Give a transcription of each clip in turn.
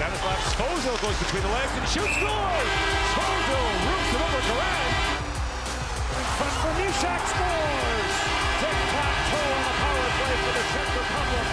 Stanislav Svozil goes between the legs and shoots, scores! Svozil roots it over Garand. Front for Nishak, scores! Tic-tac-toe on the power play for the Czech Republic.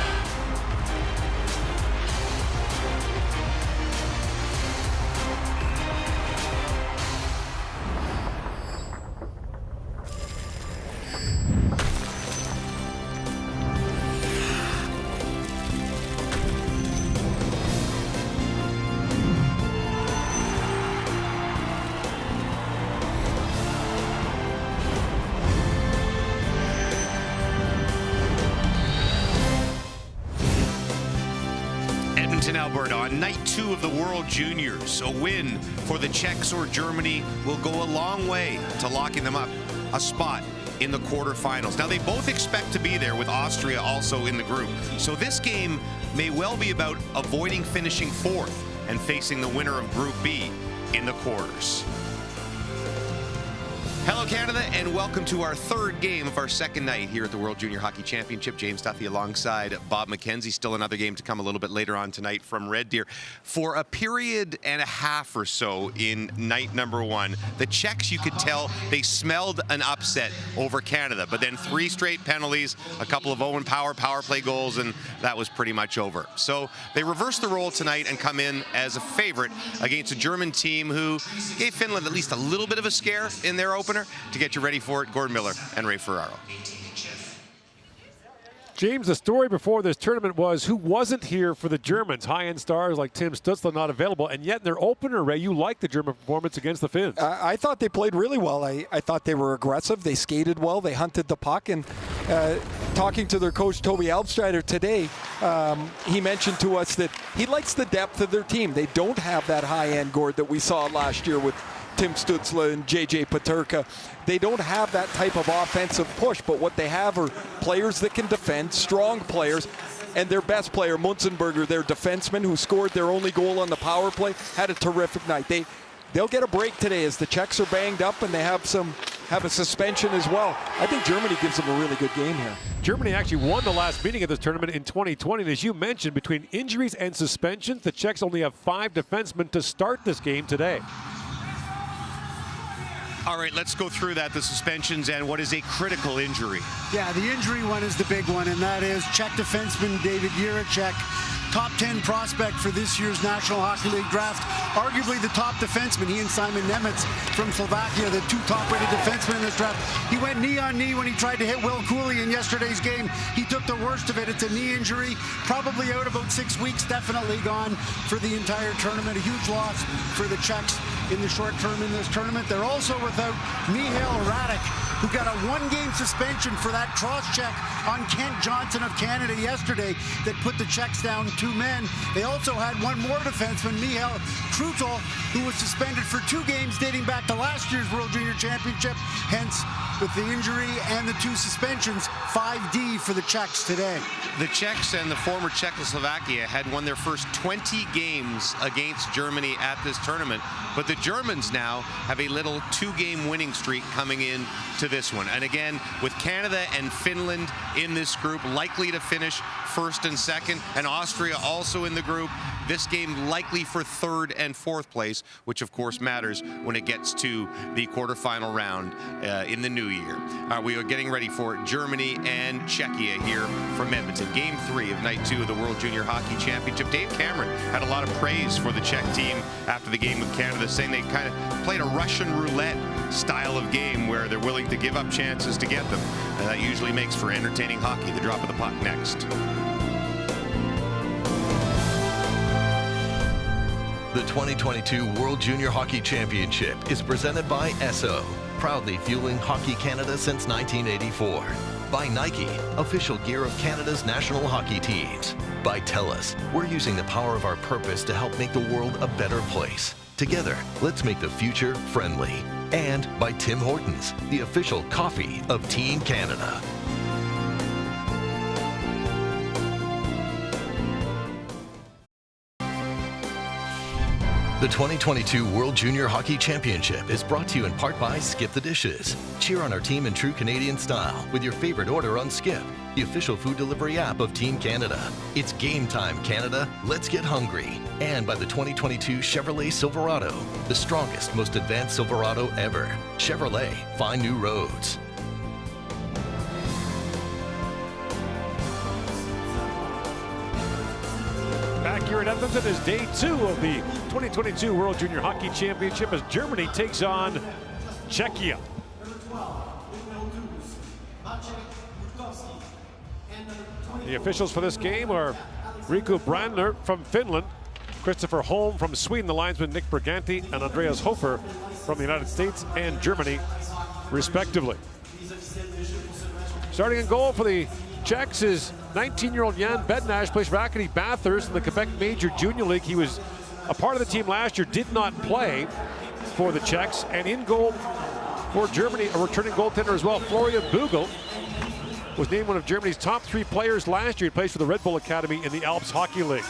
In Alberta on night 2 of the World Juniors. A win for the Czechs or Germany will go a long way to locking them up a spot in the quarterfinals. Now, they both expect to be there with Austria also in the group. So this game may well be about avoiding finishing 4th and facing the winner of Group B in the quarters. Hello, Canada, and welcome to our 3rd game of our 2nd night here at the World Junior Hockey Championship. James Duffy alongside Bob McKenzie. Still another game to come a little bit later on tonight from Red Deer. For a period and a half or so in night number 1, the Czechs, you could tell they smelled an upset over Canada, but then 3 straight penalties, a couple of Owen Power play goals, and that was pretty much over. So they reversed the role tonight and come in as a favorite against a German team who gave Finland at least a little bit of a scare in their opener. To get you ready for it, Gordon Miller and Ray Ferraro. James, the story before this tournament was who wasn't here for the Germans. High-end stars like Tim Stützle not available, and yet in their opener, Ray, you liked the German performance against the Finns. I thought they played really well. I thought they were aggressive. They skated well. They hunted the puck. And talking to their coach, Toby Alpstrider, today, he mentioned to us that he likes the depth of their team. They don't have that high-end Gord that we saw last year with Tim Stützle and JJ Peterka. They don't have that type of offensive push, but what they have are players that can defend, strong players, and their best player, Munzenberger, their defenseman who scored their only goal on the power play, had a terrific night. They'll get a break today as the Czechs are banged up and they have a suspension as well. I think Germany gives them a really good game here. Germany actually won the last meeting of this tournament in 2020. And as you mentioned, between injuries and suspensions, the Czechs only have 5 defensemen to start this game today. All right, let's go through that, the suspensions and what is a critical injury. Yeah, the injury one is the big one, and that is Czech defenseman David Jiricek, top 10 prospect for this year's National Hockey League draft, arguably the top defenseman. He and Simon Nemec from Slovakia, the 2 top-rated defensemen in this draft. He went knee-on-knee when he tried to hit Will Cooley in yesterday's game. He took the worst of it. It's a knee injury, probably out about 6 weeks, definitely gone for the entire tournament. A huge loss for the Czechs in the short term in this tournament. They're also without Mihail Radek, who got a 1-game suspension for that cross-check on Kent Johnson of Canada yesterday that put the Czechs down 2 men. They also had one more defenseman, Mihail Krutel, who was suspended for 2 games dating back to last year's World Junior Championship. Hence, with the injury and the 2 suspensions, 5D for the Czechs today. The Czechs and the former Czechoslovakia had won their first 20 games against Germany at this tournament, but the Germans now have a little 2-game winning streak coming in to this one. And again, with Canada and Finland in this group, likely to finish 1st and 2nd, and Austria also in the group, this game likely for 3rd and 4th place, which of course matters when it gets to the quarterfinal round in the new year. We are getting ready for Germany and Czechia here from Edmonton. Game 3 of night 2 of the World Junior Hockey Championship. Dave Cameron had a lot of praise for the Czech team after the game with Canada, saying they kind of played a Russian roulette style of game where they're willing to give up chances to get them. And that usually makes for entertaining hockey. The drop of the puck next. The 2022 World Junior Hockey Championship is presented by Esso, proudly fueling Hockey Canada since 1984. By Nike, official gear of Canada's national hockey teams. By TELUS, we're using the power of our purpose to help make the world a better place. Together, let's make the future friendly. And by Tim Hortons, the official coffee of Team Canada. The 2022 World Junior Hockey Championship is brought to you in part by Skip the Dishes. Cheer on our team in true Canadian style with your favorite order on Skip, the official food delivery app of Team Canada. It's game time, Canada. Let's get hungry. And by the 2022 Chevrolet Silverado, the strongest, most advanced Silverado ever. Chevrolet, find new roads. Back here in Edmonton is day 2 of the 2022 World Junior Hockey Championship as Germany takes on Czechia. The officials for this game are Riku Brandner from Finland, Christopher Holm from Sweden, the linesman Nick Briganti, and Andreas Hofer from the United States and Germany, respectively. Starting in goal for the Czechs is 19-year-old Jan Bednář, plays for Acadie Bathurst in the Quebec Major Junior League. He was a part of the team last year, did not play for the Czechs. And in goal for Germany, a returning goaltender as well, Florian Bugel, was named one of Germany's top 3 players last year. He plays for the Red Bull Academy in the Alps Hockey League.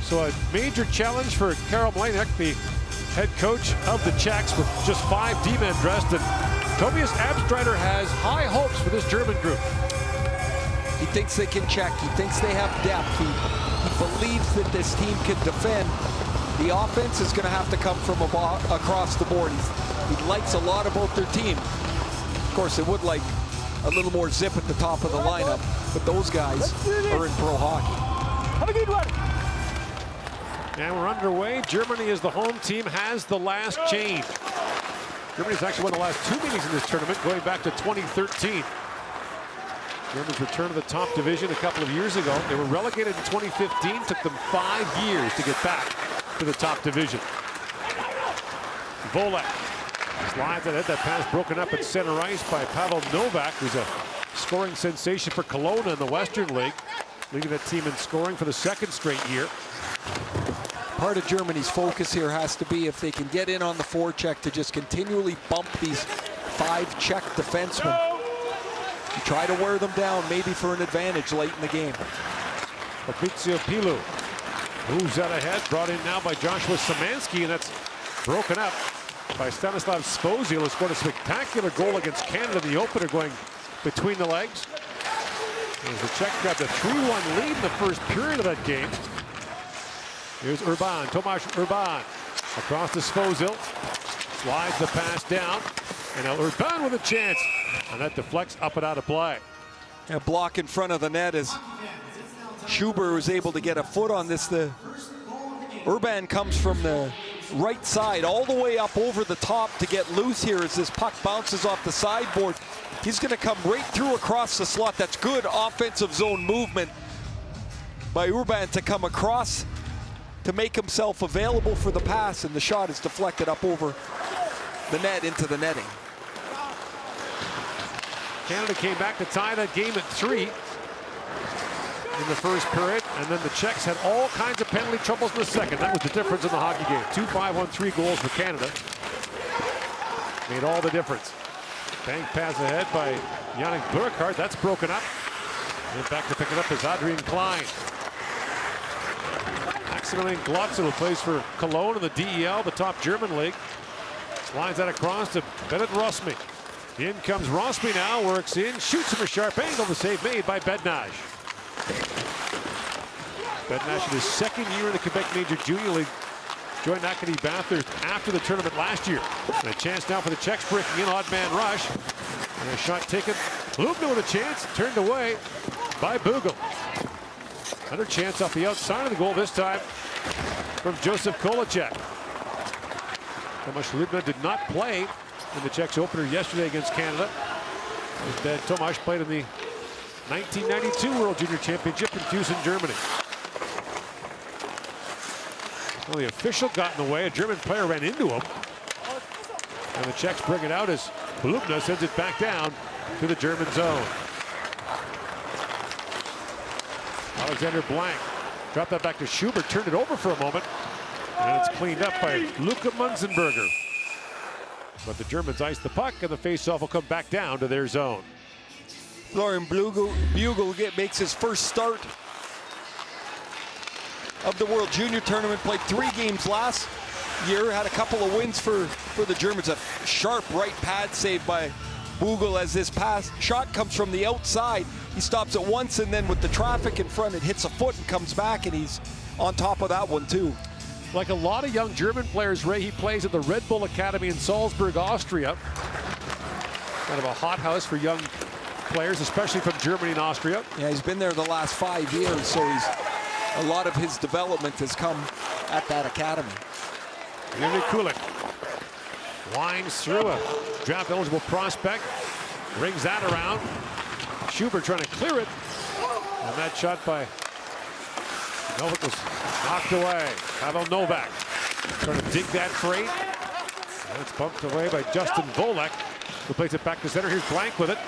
So a major challenge for Karel Mlejnek, the head coach of the Czechs, with just 5 D-men dressed. And Tobias Abstreiter has high hopes for this German group. He thinks they can check. He thinks they have depth. He believes that this team can defend. The offense is going to have to come from across the board. He likes a lot about their team. Of course, they would like a little more zip at the top of the lineup, but those guys are in pro hockey. Have a good one. And we're underway. Germany, as the home team, has the last change. Germany's actually won the last 2 meetings in this tournament, going back to 2013. Germany's return to the top division a couple of years ago. They were relegated in 2015. Took them 5 years to get back to the top division. Volek slides ahead. That pass broken up at center ice by Pavel Novak, who's a scoring sensation for Kelowna in the Western League, leading that team in scoring for the 2nd straight year. Part of Germany's focus here has to be, if they can get in on the forecheck, to just continually bump these 5 Czech defensemen. You try to wear them down, maybe for an advantage late in the game. Fabrizio Pilu moves out ahead, brought in now by Joshua Szymanski, and that's broken up by Stanislav Svozil, who scored a spectacular goal against Canada in the opener, going between the legs. As the Czech grabbed a 3-1 lead in the first period of that game. Here's Urban, Tomáš Urban, across to Svozil, slides the pass down, and now Urban with a chance, and that deflects up and out of play. A block in front of the net as Schuber was able to get a foot on this. The Urban comes from the right side all the way up over the top to get loose here as this puck bounces off the sideboard. He's going to come right through across the slot. That's good offensive zone movement by Urban to come across to make himself available for the pass, and the shot is deflected up over the net into the netting. Canada came back to tie that game at 3 in the first period, and then the Czechs had all kinds of penalty troubles in the second. That was the difference in the hockey game. 2 5-on-3 goals for Canada. Made all the difference. Bank pass ahead by Yannick Burkhardt. That's broken up. And back to pick it up is Adrian Klein. Maximilian Glotzen, who plays for Cologne in the DEL, the top German league. Slides that across to Bennett Rosmi. In comes Rosmi now, works in, shoots from a sharp angle. The save made by Bednář. Bednář in his 2nd year in the Quebec Major Junior League. Joined Acadie Bathurst after the tournament last year. And a chance now for the Czechs, breaking in, odd man rush. And a shot taken. Lubna with a chance, turned away by Bugel. Another chance off the outside of the goal, this time from Josef Kolacek. Tomáš Lubna did not play in the Czechs opener yesterday against Canada. Instead, Tomáš played in the 1992 World Junior Championship in Fusen, Germany. Well, the official got in the way. A German player ran into him. And the Czechs bring it out as Lubna sends it back down to the German zone. Alexander Blank dropped that back to Schubert, turned it over for a moment, and it's cleaned up by Luka Munzenberger. But the Germans ice the puck, and the faceoff will come back down to their zone. Florian Bugel makes his first start of the World Junior Tournament. Played 3 games last year, had a couple of wins for the Germans. A sharp right pad save by Bugel as this pass shot comes from the outside. He stops it once, and then with the traffic in front, it hits a foot and comes back, and he's on top of that one too. Like a lot of young German players, Ray, he plays at the Red Bull Academy in Salzburg, Austria. Kind of a hothouse for young players, especially from Germany and Austria. Yeah, he's been there the last 5 years, so a lot of his development has come at that academy. Yuri Kulik winds through a draft-eligible prospect, rings that around. Schubert trying to clear it, and that shot by Novak was knocked away. Pavel Novak trying to dig that freight. And it's bumped away by Justin Volek, who plays it back to center. Here's Blank with it.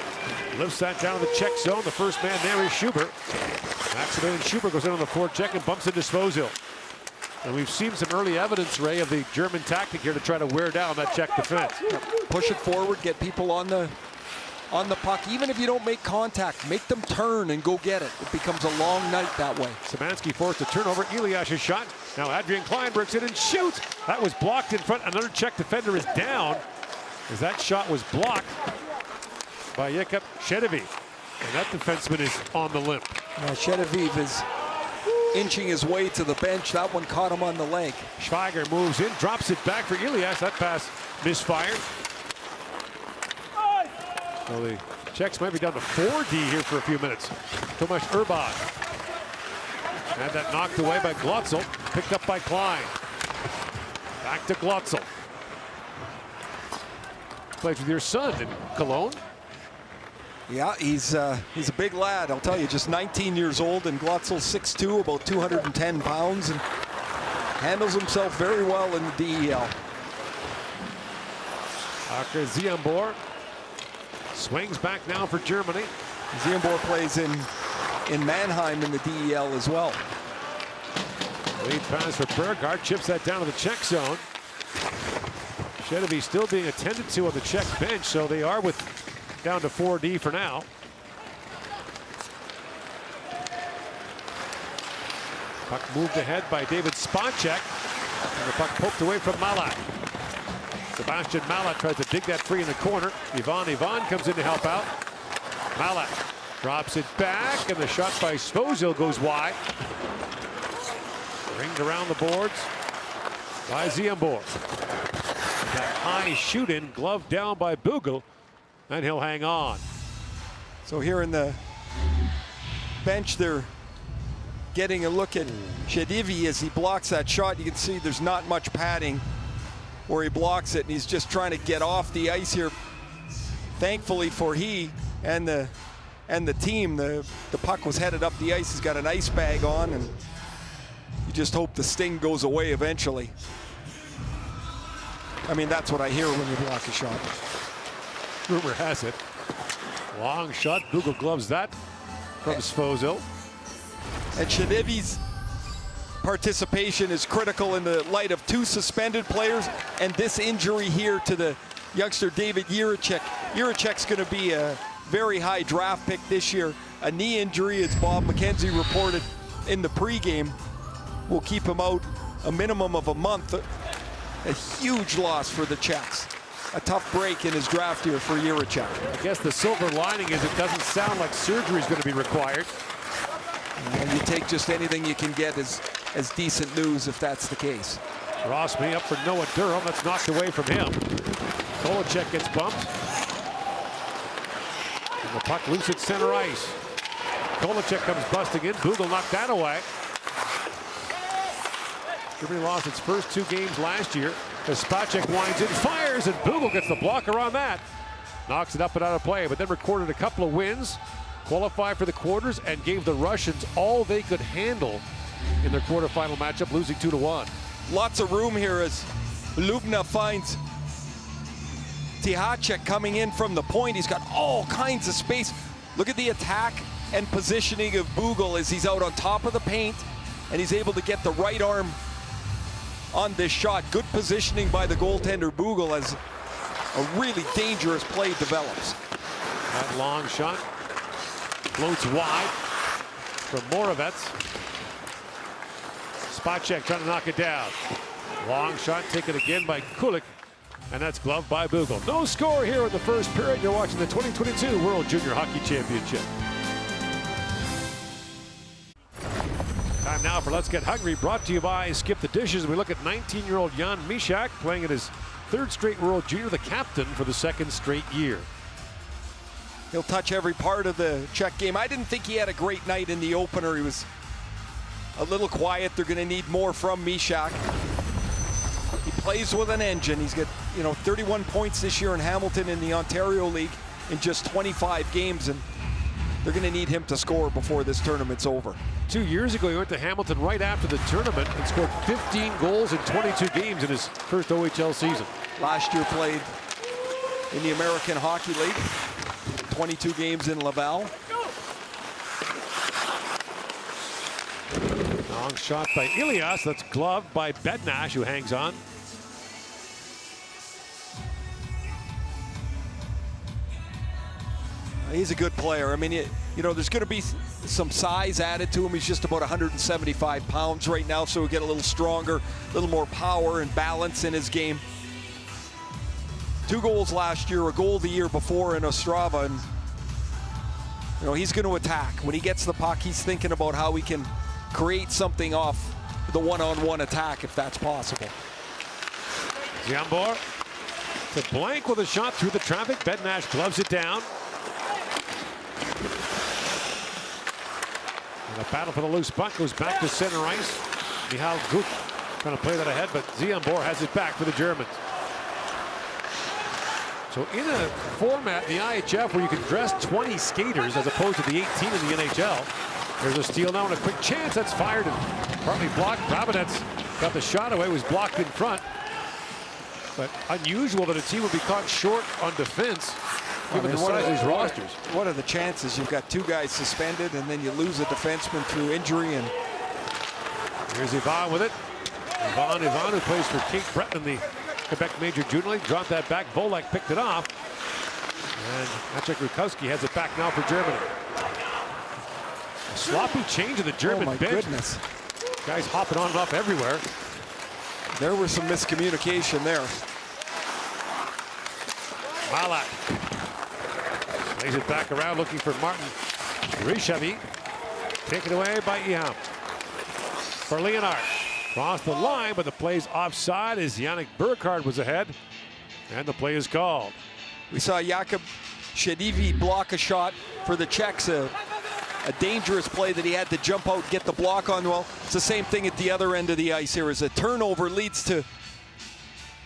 Lifts that down to the Czech zone. The first man there is Schubert. Maximilian Schubert goes in on the forecheck and bumps into Svozil. And we've seen some early evidence, Ray, of the German tactic here to try to wear down that Czech defense. Push it forward, get people on the puck. Even if you don't make contact, make them turn and go get it. It becomes a long night that way. Szymanski forced a turnover. Eliash's shot. Now Adrian Klein breaks it and shoots. That was blocked in front. Another Czech defender is down as that shot was blocked by Jakub Šedevík. And that defenseman is on the limp. Now Šedevík is inching his way to the bench. That one caught him on the leg. Schweiger moves in, drops it back for Elias. That pass misfired. Well, the Czechs might be down to 4D here for a few minutes. Tomáš Urbán had that knocked away by Glotzel, picked up by Klein. Back to Glotzel. Plays with your son in Cologne. Yeah, he's a big lad, I'll tell you, just 19 years old, and Glotzel 6'2", about 210 pounds, and handles himself very well in the DEL. Akra Ziembor swings back now for Germany. Ziembor plays in Mannheim in the DEL as well. Lead pass for Bergard, chips that down to the Czech zone. Šedevík still being attended to on the Czech bench, so they are down to 4D for now. Puck moved ahead by David Spacek, and the puck poked away from Malat. Sebastian Malat tries to dig that free in the corner. Ivan comes in to help out. Malat drops it back, and the shot by Svozil goes wide. Ringed around the boards by Ziembor. That high shoot-in, gloved down by Bugel, and he'll hang on. So here in the bench, they're getting a look at Šedevík as he blocks that shot. You can see there's not much padding where he blocks it, and he's just trying to get off the ice here. Thankfully for he and the team, the puck was headed up the ice. He's got an ice bag on, and you just hope the sting goes away eventually. I mean, that's what I hear when you block a shot. Rumor has it. Long shot. Bugel gloves that from Svozil. And Šedevík's participation is critical in the light of 2 suspended players and this injury here to the youngster David Jiricek. Jiricek's going to be a very high draft pick this year. A knee injury, as Bob McKenzie reported in the pregame, will keep him out a minimum of a month. A huge loss for the Czechs. A tough break in his draft year for Jiricek. I guess the silver lining is it doesn't sound like surgery is going to be required. And you take just anything you can get as decent news if that's the case. Rossby up for Noah Durham. That's knocked away from him. Kolacek gets bumped. And the puck loose at center ice. Kolacek comes busting in. Bugel knocked that away. Germany lost its first 2 games last year. As Spacek winds in, fires, and Bugel gets the blocker on that. Knocks it up and out of play, but then recorded a couple of wins, qualified for the quarters, and gave the Russians all they could handle in their quarterfinal matchup, losing 2-1. Lots of room here as Lubna finds Tihacek coming in from the point. He's got all kinds of space. Look at the attack and positioning of Bugel as he's out on top of the paint, and he's able to get the right arm on this shot. Good positioning by the goaltender Bugel as a really dangerous play develops. That long shot floats wide from Moravec. Spacek trying to knock it down. Long shot taken again by Kulik, and that's gloved by Bugel. No score here in the first period. You're watching the 2022 World Junior Hockey Championship. Time now for Let's Get Hungry, brought to you by Skip the Dishes. We look at 19-year-old Jan Mysak playing in his third straight World Junior, the captain for the second straight year. He'll touch every part of the Czech game. I didn't think he had a great night in the opener. He was a little quiet. They're going to need more from Mysak. He plays with an engine. He's got, 31 points this year in Hamilton in the Ontario League in just 25 games, and they're going to need him to score before this tournament's over. 2 years ago, he went to Hamilton right after the tournament and scored 15 goals in 22 games in his first OHL season. Last year played in the American Hockey League, 22 games in Laval. Long shot by Ilias, that's gloved by Bednash, who hangs on. He's a good player. I mean, there's going to be some size added to him. He's just about 175 pounds right now, so he'll get a little stronger, a little more power and balance in his game. 2 goals last year, a goal the year before in Ostrava, and he's going to attack. When he gets the puck, he's thinking about how he can create something off the one-on-one attack, if that's possible. Ziambor to blank with a shot through the traffic. Bednash gloves it down. And a battle for the loose puck goes back to center ice. Michal Guk trying to play that ahead, but Ziambor has it back for the Germans. So in a format, the IHF, where you can dress 20 skaters as opposed to the 18 in the NHL, there's a steal now and a quick chance. That's fired and partly blocked. Rabinets got the shot away, was blocked in front. But unusual that a team would be caught short on defense, given the size of these rosters. What are the chances? You've got 2 guys suspended, and then you lose a defenseman through injury. And here's Ivan with it. Ivan, who plays for Cape Breton in the Quebec Major Junior League, dropped that back. Volek picked it off. And Maciek Rukowski has it back now for Germany. A sloppy change of the German bench. Goodness. Guys hopping on and off everywhere. There was some miscommunication there. Malak lays it back around, looking for Martin Rishavi. Taken away by Iham. For Leonard. Cross the line, but the play's offside as Yannick Burkhardt was ahead. And the play is called. We saw Jakub Shedivi block a shot for the Czechs. A dangerous play that he had to jump out, get the block on. Well, it's the same thing at the other end of the ice here. As a turnover leads to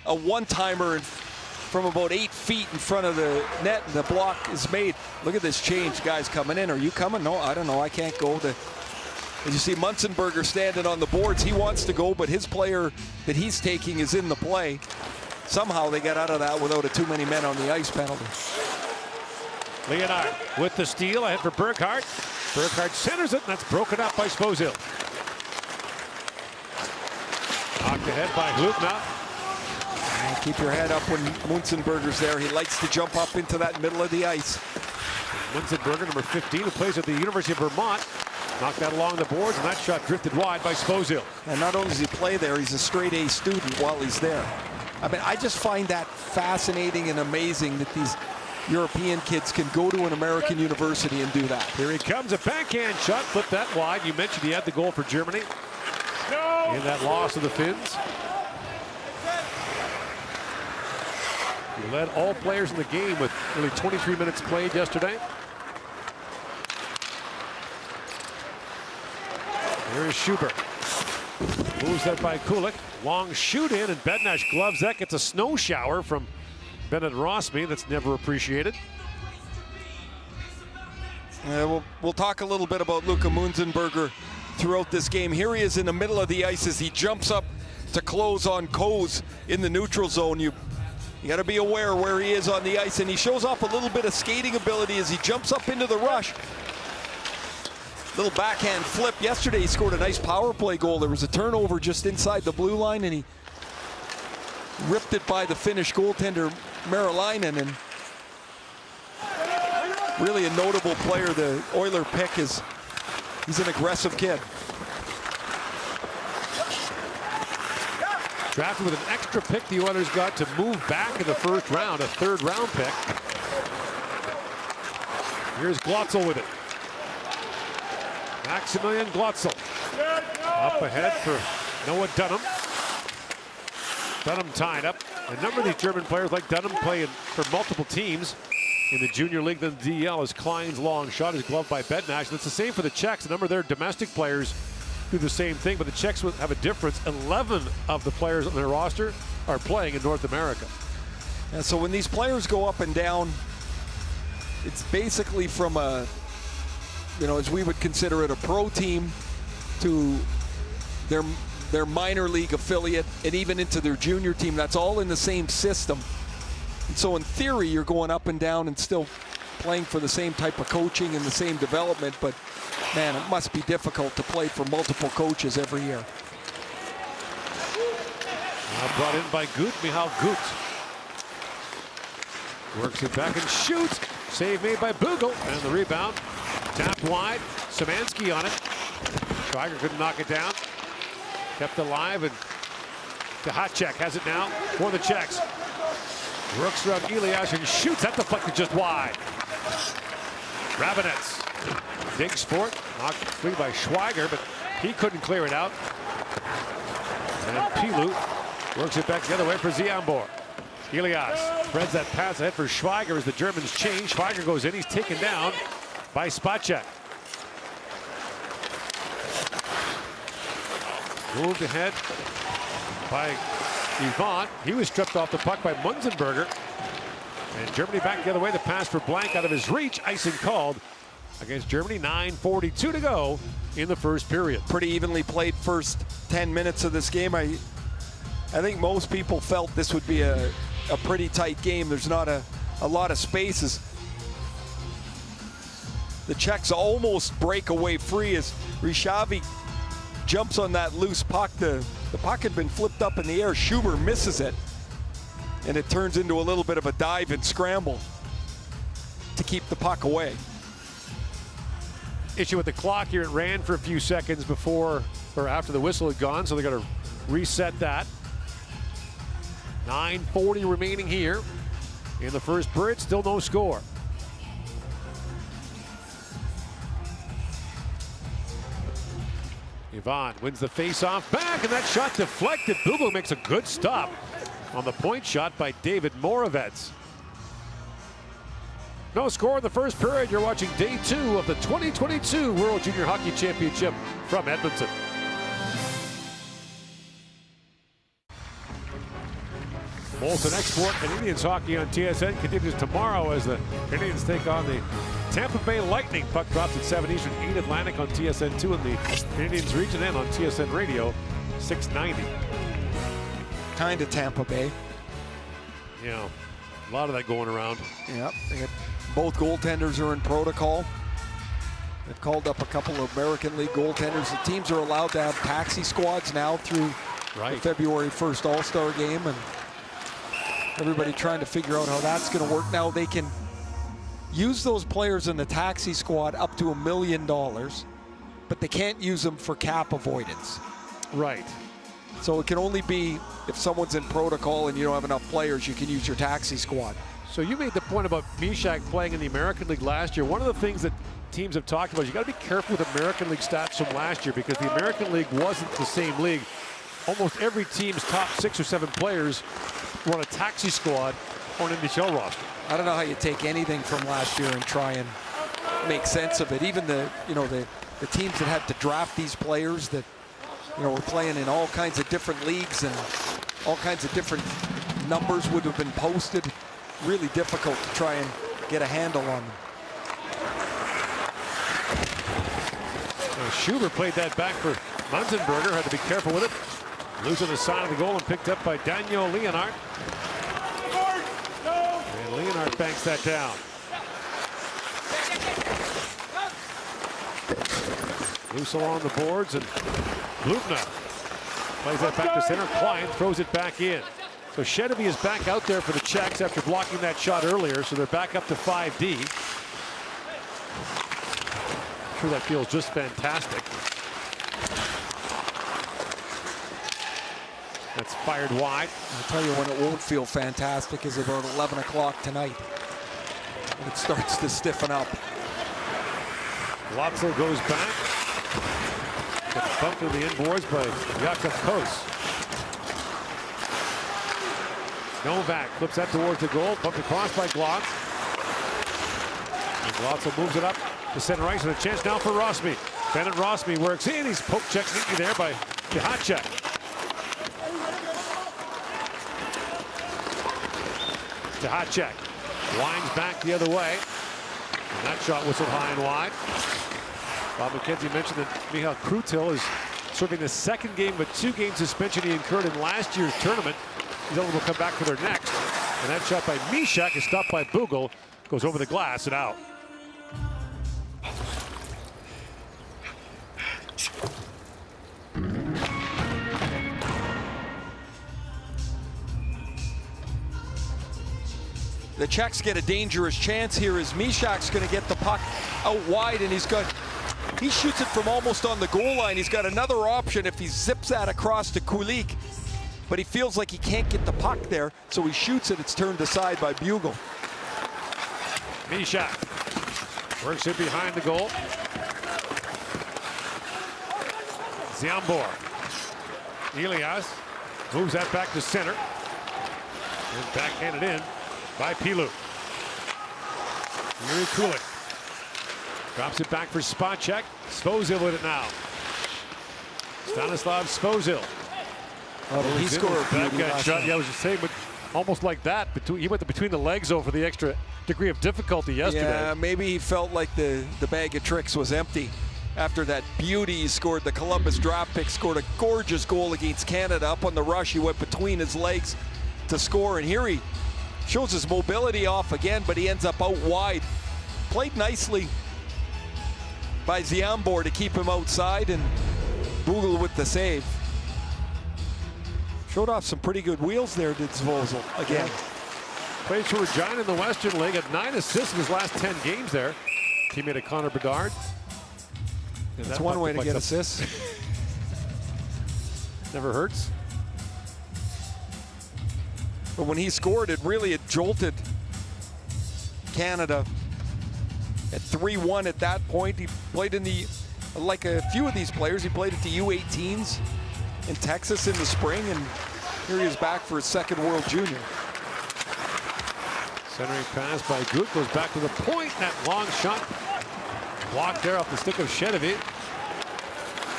a one-timer from about 8 feet in front of the net, and the block is made. Look at this change. Guys coming in. Are you coming? No, I don't know. I can't go. As you see Munzenberger standing on the boards, he wants to go, but his player that he's taking is in the play. Somehow they got out of that without a too many men on the ice penalty. Leonard with the steal ahead for Burkhardt. Burkhardt centers it, and that's broken up by Svozil. Knocked ahead by Hlupna. Keep your head up when Munzenberger's there. He likes to jump up into that middle of the ice. Munzenberger, number 15, who plays at the University of Vermont, knocked that along the boards, and that shot drifted wide by Svozil. And not only does he play there, he's a straight-A student while he's there. I mean, I just find that fascinating and amazing that these European kids can go to an American university and do that. Here he comes, a backhand shot, flipped that wide. You mentioned he had the goal for Germany in that loss of the Finns. He led all players in the game with nearly 23 minutes played yesterday. Here is Schubert. Moves that by Kulik. Long shoot in, and Bednash gloves that. Gets a snow shower from Bennett Rossby. That's never appreciated. We'll talk a little bit about Luka Munzenberger throughout this game. Here he is in the middle of the ice as he jumps up to close on Coase in the neutral zone. You got to be aware where he is on the ice, and he shows off a little bit of skating ability as he jumps up into the rush. Little backhand flip. Yesterday he scored a nice power play goal. There was a turnover just inside the blue line, and he ripped it by the Finnish goaltender Marilainen. And really a notable player. The Oiler pick is, he's an aggressive kid. Drafted with an extra pick the Oilers got to move back in the first round, a third-round pick. Here's Glotzel with it. Maximilian Glotzel. Up ahead for Noah Dunham. Dunham tied up. A number of these German players like Dunham play for multiple teams in the junior league than the DL, as Klein's long shot is gloved by Bednash. And it's the same for the Czechs. A number of their domestic players do the same thing, but the Czechs have a difference. 11 of the players on their roster are playing in North America. And so when these players go up and down, it's basically from a, as we would consider it, a pro team to their minor league affiliate and even into their junior team. That's all in the same system. And so in theory, you're going up and down and still playing for the same type of coaching and the same development, but man, it must be difficult to play for multiple coaches every year. Now brought in by Gut, Michal Gut. Works it back and shoots. Save made by Bugel, and the rebound. Tapped wide, Szymanski on it. Schweiger couldn't knock it down. Kept alive, and Kachek has it now for the Czechs. Brooks from Elias and shoots. That deflected just wide. Rabinets digs for it. Knocked free by Schweiger, but he couldn't clear it out. And Pilu works it back the other way for Ziambor. Elias spreads that pass ahead for Schweiger as the Germans change. Schweiger goes in. He's taken down by Spacek. Moved ahead by Yvonne. He was stripped off the puck by Munzenberger. And Germany back the other way. The pass for Blank out of his reach. Icing called against Germany. 9:42 to go in the first period. Pretty evenly played first 10 minutes of this game. I think most people felt this would be a pretty tight game. There's not a lot of spaces. The Czechs almost break away free as Rysavy jumps on that loose puck. The puck had been flipped up in the air. Schumer misses it, and it turns into a little bit of a dive and scramble to keep the puck away. Issue with the clock here. It ran for a few seconds before or after the whistle had gone, so they got to reset that. 9:40 remaining here in the first period. Still no score. Yvonne wins the face-off back, and that shot deflected. Bugel makes a good stop on the point shot by David Moravec. No score in the first period. You're watching day 2 of the 2022 World Junior Hockey Championship from Edmonton. Molson Export Canadiens hockey on TSN continues tomorrow as the Canadiens take on the Tampa Bay Lightning. Puck drops at 7 Eastern, 8 Atlantic on TSN 2 in the Canadiens region, and on TSN Radio 690. Kind of Tampa Bay. Yeah, a lot of that going around. Yep, both goaltenders are in protocol. They've called up a couple of American League goaltenders. The teams are allowed to have taxi squads now through the February 1st All-Star game, and everybody trying to figure out how that's going to work. Now they can use those players in the taxi squad up to $1 million, but they can't use them for cap avoidance. Right. So it can only be if someone's in protocol and you don't have enough players, you can use your taxi squad. So you made the point about Mysak playing in the American League last year. One of the things that teams have talked about is you got to be careful with American League stats from last year, because the American League wasn't the same league. Almost every team's top 6 or 7 players were on a taxi squad or an NHL roster. I don't know how you take anything from last year and try and make sense of it. Even the teams that had to draft these players that were playing in all kinds of different leagues and all kinds of different numbers would have been posted. Really difficult to try and get a handle on them. Schumer played that back for Munzenberger. Had to be careful with it. Losing the side of the goal and picked up by Daniel Leonard. And Leonard banks that down. Loose along the boards, and Blubna plays that back to center. Klein throws it back in. So Shedevy is back out there for the Czechs after blocking that shot earlier, so they're back up to 5D. I'm sure that feels just fantastic. That's fired wide. I'll tell you when it won't feel fantastic is about 11 o'clock tonight. When it starts to stiffen up. Lotzel goes back. Gets bumped in the inboards by Jakob Kos. Novak flips that towards the goal. Bumped across by Glotz. And Lotzel moves it up to center ice, and a chance now for Rosmi. Bennett Rosmi works in. He's poke checked neatly there by Jahacek. Jahacek winds back the other way. And that shot whistled high and wide. Bob McKenzie mentioned that Michal Krutil is serving the second game of a 2-game suspension he incurred in last year's tournament. He's eligible to come back for their next. And that shot by Mishak is stopped by Bugel. Goes over the glass and out. The Czechs get a dangerous chance here as Mishak's going to get the puck out wide, and he shoots it from almost on the goal line. He's got another option if he zips that across to Kulik, but he feels like he can't get the puck there, so he shoots it. It's turned aside by Bugel. Mishak works it behind the goal. Ziambor. Elias moves that back to center. And backhanded in by Pilu. Yuri Kulik drops it back for Spacek. Svozil with it now. Stanislav Svozil. He scored a backhand shot. Yeah, I was just saying, but almost like that. He went between the legs over the extra degree of difficulty yesterday. Yeah, maybe he felt like the bag of tricks was empty. After that beauty, he scored the Columbus draft pick, scored a gorgeous goal against Canada. Up on the rush, he went between his legs to score, and here he shows his mobility off again, but he ends up out wide. Played nicely by Ziambor to keep him outside, and Bugel with the save. Showed off some pretty good wheels there, did Svozil again. Yeah. Plays for Regina in the Western League, had 9 assists in his last 10 games there. Teammate of Connor Bedard. That's one way to get assists. Never hurts. But when he scored, it really jolted Canada at 3-1 at that point. He played in the, like a few of these players, he played at the U18s in Texas in the spring, and here he is back for his second World Junior. Centering pass by Gut goes back to the point. That long shot blocked there off the stick of Shedevy.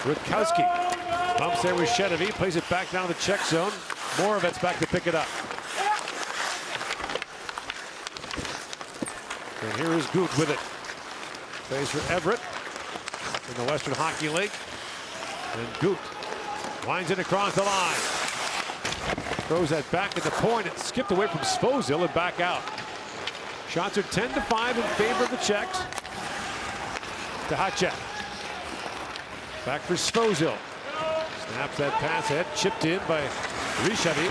Rutkowski bumps there with Shedevy, plays it back down the Czech zone. Moravec's back to pick it up. And here is Gut with it. Plays for Everett in the Western Hockey League. And Gut winds it across the line. Throws that back at the point. It skipped away from Svozil and back out. Shots are 10-5 in favor of the Czechs. Jahacek. Back for Svozil. Snaps that pass ahead. Chipped in by Rishavi.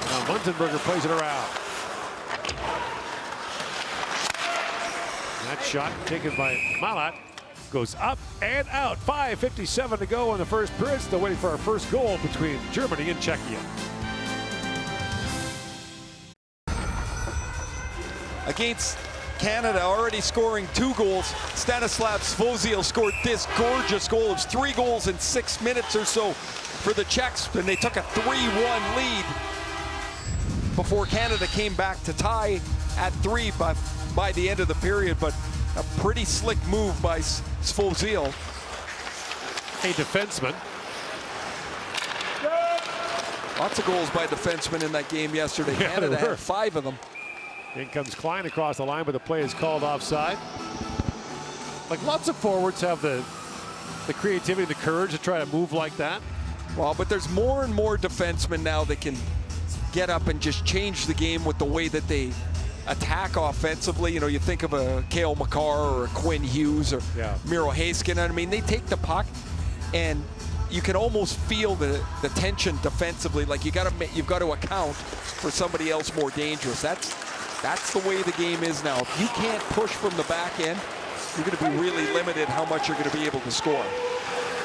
Now Munzenberger plays it around. That shot taken by Malat goes up and out. 5:57 to go in the first period. Still waiting for our first goal between Germany and Czechia. Against Canada, already scoring 2 goals, Stanislav Svozil scored this gorgeous goal. It was 3 goals in 6 minutes or so for the Czechs, and they took a 3-1 lead before Canada came back to tie at 3 by the end of the period. But a pretty slick move by Svozil. A defenseman. Lots of goals by defensemen in that game yesterday. Yeah, Canada had 5 of them. In comes Klein across the line, but the play is called offside. Like, lots of forwards have the creativity, the courage to try to move like that. Well, but there's more and more defensemen now that can get up and just change the game with the way that they attack offensively. You know, you think of a Cale Makar or a Quinn Hughes or Miro Heiskanen. I mean, they take the puck and you can almost feel the tension defensively. Like you've got to account for somebody else more dangerous. That's the way the game is now. If you can't push from the back end, you're going to be really limited how much you're going to be able to score.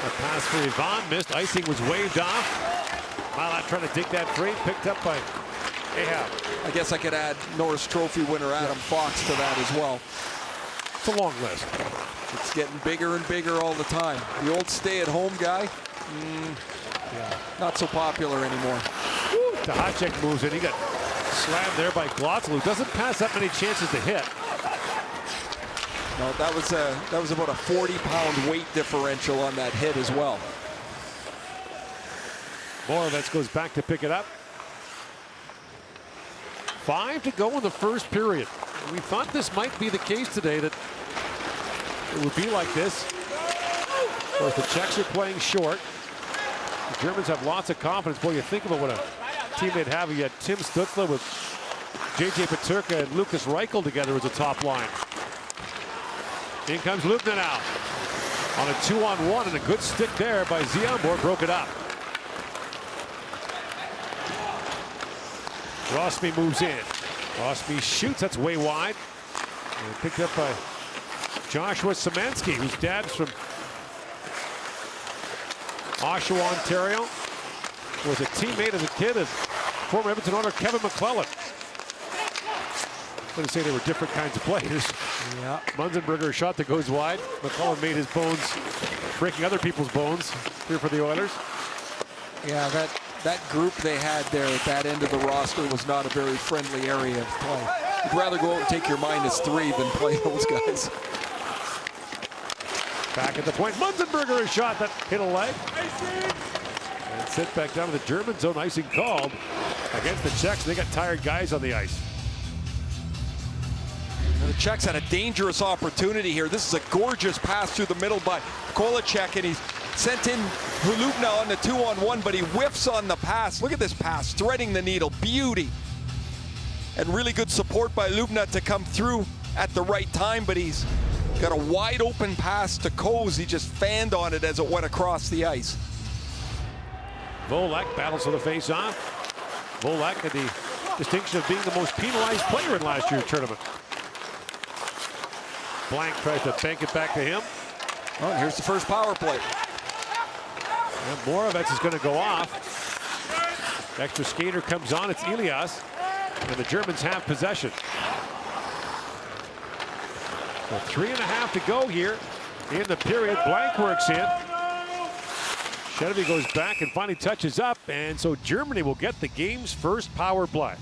A pass for Yvonne missed. Icing was waved off. Milat trying to dig that free. Picked up by Ahab. I guess I could add Norris Trophy winner Adam Fox to that as well. It's a long list. It's getting bigger and bigger all the time. The old stay-at-home guy, not so popular anymore. Tahacek moves in. He got slammed there by Glotzel, who doesn't pass that many chances to hit. No, that was about a 40-pound weight differential on that hit as well. Moravec goes back to pick it up. 5 to go in the first period. We thought this might be the case today, that it would be like this. Of course, the Czechs are playing short. The Germans have lots of confidence. Boy, you think about what a team they'd have. You had Tim Stutzla with J.J. Peterka and Lucas Reichel together as a top line. In comes Lubna now on a 2-on-1, and a good stick there by Ziambor broke it up. Rosmi moves in. Rosmi shoots. That's way wide. And picked up by Joshua Szymanski, whose dad's from Oshawa, Ontario. Was a teammate as a kid of former Edmonton Oilers Kevin McClellan. I'm going to say they were different kinds of players. Yeah. Munzenberger, a shot that goes wide. McClellan made his bones, breaking other people's bones here for the Oilers. Yeah, that group they had there at that end of the roster was not a very friendly area of play. You'd rather go out and take your -3 than play those guys. Back at the point, Munzenberger, a shot that hit a leg. And sit back down to the German zone. Icing called against the Czechs. They got tired guys on the ice. And the Czechs had a dangerous opportunity here. This is a gorgeous pass through the middle by Kolacek, and he's sent in Hulubna on the 2-on-1, but he whiffs on the pass. Look at this pass, threading the needle, beauty. And really good support by Lubna to come through at the right time, but he's got a wide open pass to Coase. He just fanned on it as it went across the ice. Volek battles for the face-off. Volek had the distinction of being the most penalized player in last year's tournament. Blank tries to bank it back to him. Oh, and here's the first power play. And Moravec is going to go off. Extra skater comes on. It's Elias. And the Germans have possession. So 3.5 to go here in the period. Blank works in. Chevy goes back and finally touches up. And so Germany will get the game's first power play.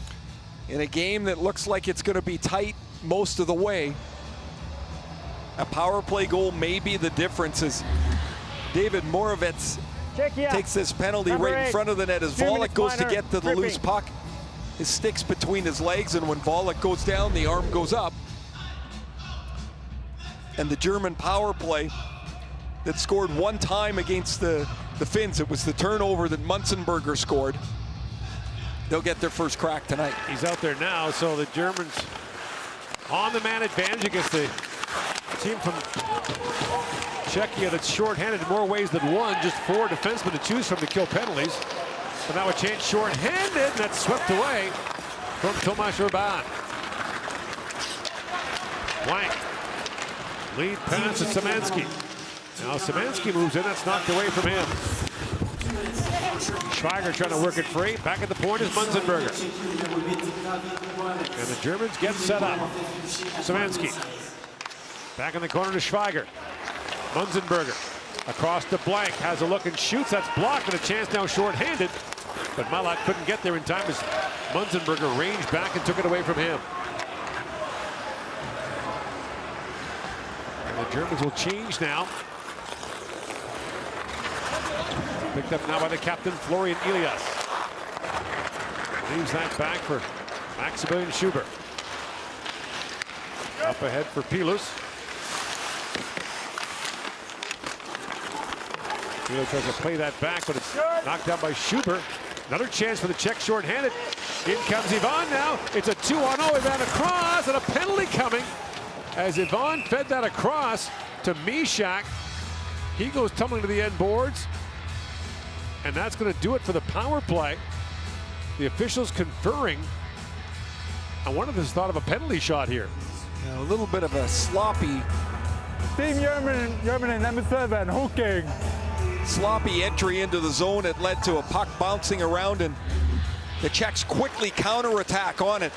In a game that looks like it's going to be tight most of the way, a power play goal may be the difference as David Moravec takes this penalty right in front of the net as Volek goes to get to the loose puck. His stick's between his legs, and when Volek goes down, the arm goes up. And the German power play that scored one time against the Finns, it was the turnover that Munzenberger scored. They'll get their first crack tonight. He's out there now, so the Germans on the man advantage against the team from Czechia that's shorthanded in more ways than one. Just 4 defensemen to choose from to kill penalties. So now a chance shorthanded, and that's swept away from Tomáš Urban. Blank. Lead pass to Szymanski. Now Szymanski moves in, that's knocked away from him. Schweiger trying to work it free. Back at the point is Munzenberger. And the Germans get set up. Szymanski. Back in the corner to Schweiger. Munzenberger across to Blank, has a look and shoots. That's blocked, and a chance now shorthanded. But Milat couldn't get there in time as Munzenberger ranged back and took it away from him. And the Germans will change now. Picked up now by the captain, Florian Elias. Leaves that back for Maximilian Schubert. Up ahead for Pilus. Pilus tries to play that back, but it's knocked out by Schubert. Another chance for the Czech shorthanded. In comes Ivan now. It's a 2-on-0. Ivan across, and a penalty coming as Ivan fed that across to Mishak. He goes tumbling to the end boards. And that's going to do it for the power play. The officials conferring. I wonder if there's thought of a penalty shot here. Yeah, a little bit of a sloppy. Team Germany number 7, hooking. sloppy entry into the zone. It led to a puck bouncing around, and the Czechs quickly counterattack on it.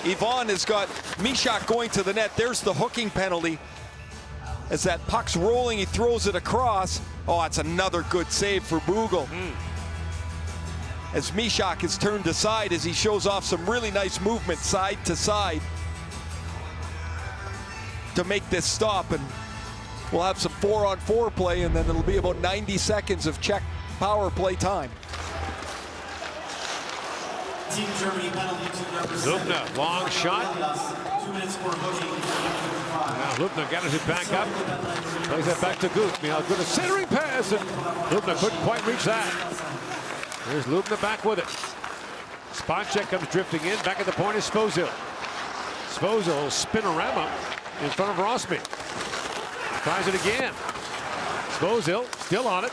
Ivan has got Mysak going to the net. There's the hooking penalty. As that puck's rolling, he throws it across. Oh, it's another good save for Bugel. As Mysak is turned aside as he shows off some really nice movement side to side to make this stop, and we'll have some 4-on-4 play, and then it'll be about 90 seconds of Czech power play time. Team Germany penalty to number 7. Lubna, long shot. 2 minutes for hooking. Now Lubna gathers it back up. Plays it back to Gut. Mihal Gut, a centering pass, and Lubna couldn't quite reach that. There's Lubna back with it. Spacek comes drifting in. Back at the point is Svozil. Svozil spinorama in front of Rosmi. Tries it again. Svozil still on it.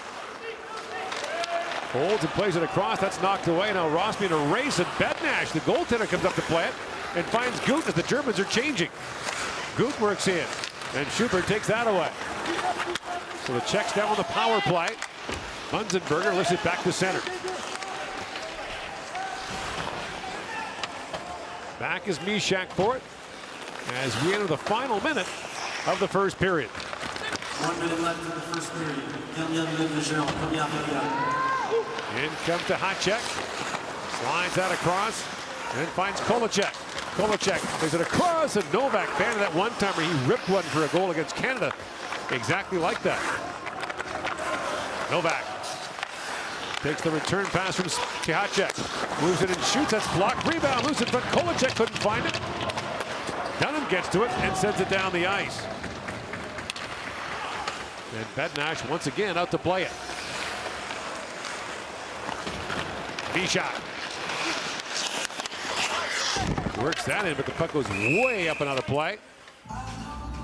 Holds and plays it across. That's knocked away. Now Rosmi in a race, and Bednash, the goaltender, comes up to play it and finds Gut as the Germans are changing. Gut works in, and Schubert takes that away. So the Czechs down on the power play. Munzenberger lifts it back to center. Back is Mysak for it as we enter the final minute of the first period. 1 minute left in the first period. In comes to Hacek. Slides that across and finds Kolacek. Kolacek plays it across, and Novak, fan of that one-timer, he ripped one for a goal against Canada. Exactly like that. Novak takes the return pass from Hacek. Moves it and shoots. That's blocked. Rebound loose in front. Kolacek couldn't find it. Dunham gets to it and sends it down the ice. And Bednash once again out to play it. Mysak works that in, but the puck goes way up and out of play.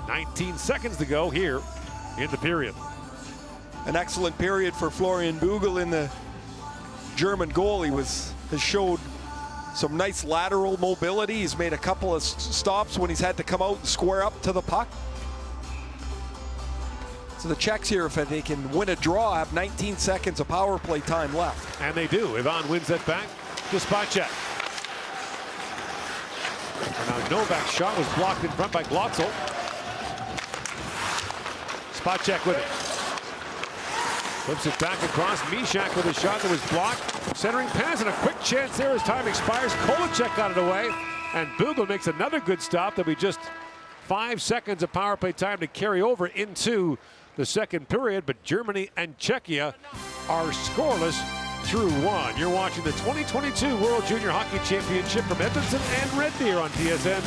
19 seconds to go here in the period. An excellent period for Florian Bugel in the German goal. He has showed some nice lateral mobility. He's made a couple of stops when he's had to come out and square up to the puck. So the Czechs here, if they can win a draw, have 19 seconds of power play time left. And they do. Ivan wins that back to Spacek. And now Novak's shot was blocked in front by Glotzel. Spacek with it. Flips it back across. Mysak with a shot that was blocked. Centering pass and a quick chance there as time expires. Kolacek got it away. And Bugel makes another good stop. There'll be just 5 seconds of power play time to carry over into the second period. But Germany and Czechia are scoreless through one. You're watching the 2022 World Junior Hockey Championship from Edmonton and Red Deer on TSN.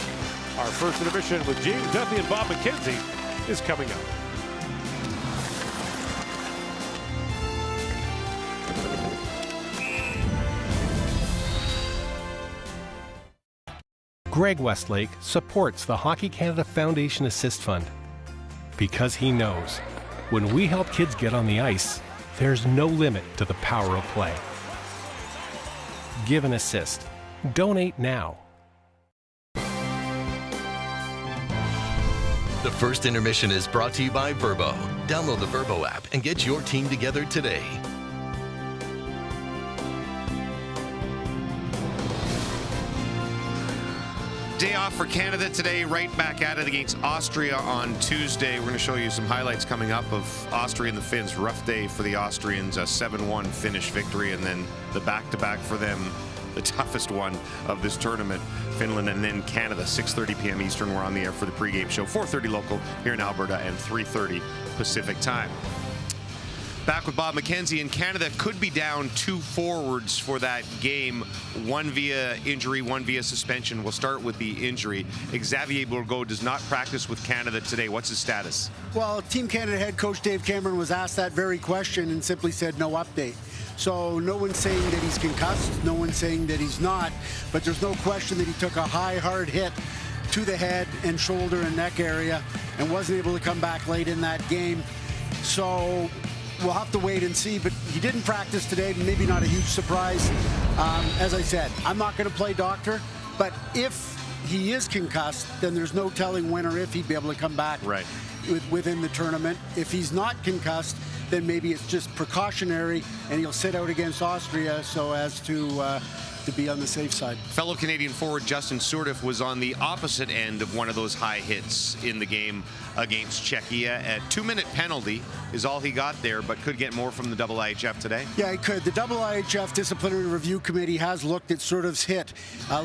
Our first intermission with James Duthie and Bob McKenzie is coming up. Greg Westlake supports the Hockey Canada Foundation Assist Fund because he knows when we help kids get on the ice, there's no limit to the power of play. Give an assist. Donate now. The first intermission is brought to you by Verbo. Download the Verbo app and get your team together today. Day off for Canada today, right back at it against Austria on Tuesday. We're going to show you some highlights coming up of Austria and the Finns. Rough day for the Austrians, a 7-1 Finnish victory, and then the back-to-back for them, the toughest one of this tournament. Finland and then Canada, 6:30 p.m. Eastern. We're on the air for the pregame show, 4:30 local here in Alberta and 3:30 Pacific time. Back with Bob McKenzie, and Canada could be down 2 forwards for that game, one via injury, one via suspension. We'll start with the injury. Xavier Bourgault does not practice with Canada today. What's his status? Well, Team Canada head coach Dave Cameron was asked that very question and simply said no update. So no one's saying that he's concussed, no one's saying that he's not, but there's no question that he took a high, hard hit to the head and shoulder and neck area and wasn't able to come back late in that game. So we'll have to wait and see, but he didn't practice today, maybe not a huge surprise. As I said, I'm not going to play doctor, but if he is concussed, then there's no telling when or if he'd be able to come back within the tournament. If he's not concussed, then maybe it's just precautionary, and he'll sit out against Austria so as to be on the safe side. Fellow Canadian forward Justin Sourdif was on the opposite end of one of those high hits in the game against Czechia. A 2-minute penalty is all he got there, but could get more from the IIHF today. Yeah, he could. The IIHF Disciplinary Review Committee has looked at Sourdif's hit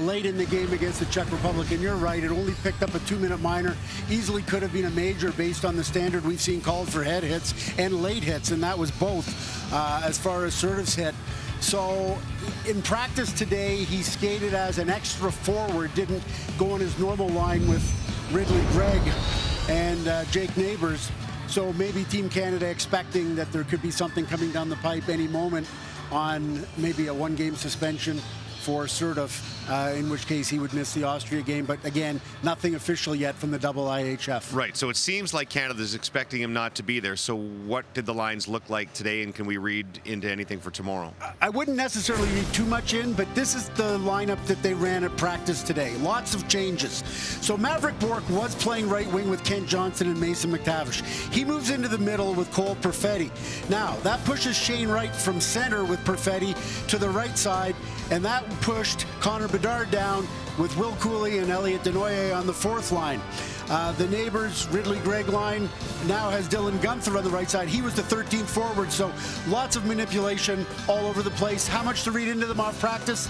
late in the game against the Czech Republic, and you're right, it only picked up a 2-minute minor. Easily could have been a major based on the standard we've seen called for head hits and late hits, and that was both as far as Sourdif's hit. So in practice today, he skated as an extra forward, didn't go on his normal line with Ridley Gregg and Jake Neighbours. So maybe Team Canada expecting that there could be something coming down the pipe any moment on maybe a 1-game suspension for Sourdif, in which case he would miss the Austria game. But again, nothing official yet from the IIHF. Right, so it seems like Canada's expecting him not to be there. So what did the lines look like today, and can we read into anything for tomorrow? I wouldn't necessarily read too much in, but this is the lineup that they ran at practice today. Lots of changes. So Maverick Bourque was playing right wing with Kent Johnson and Mason McTavish. He moves into the middle with Cole Perfetti. Now, that pushes Shane Wright from center with Perfetti to the right side, and that pushed Connor Bedard down with Will Cooley and Elliot Denoye on the 4th line. The Neighbours Ridley Gregg line now has Dylan Gunther on the right side. He was the 13th forward, so lots of manipulation all over the place. How much to read into them off practice?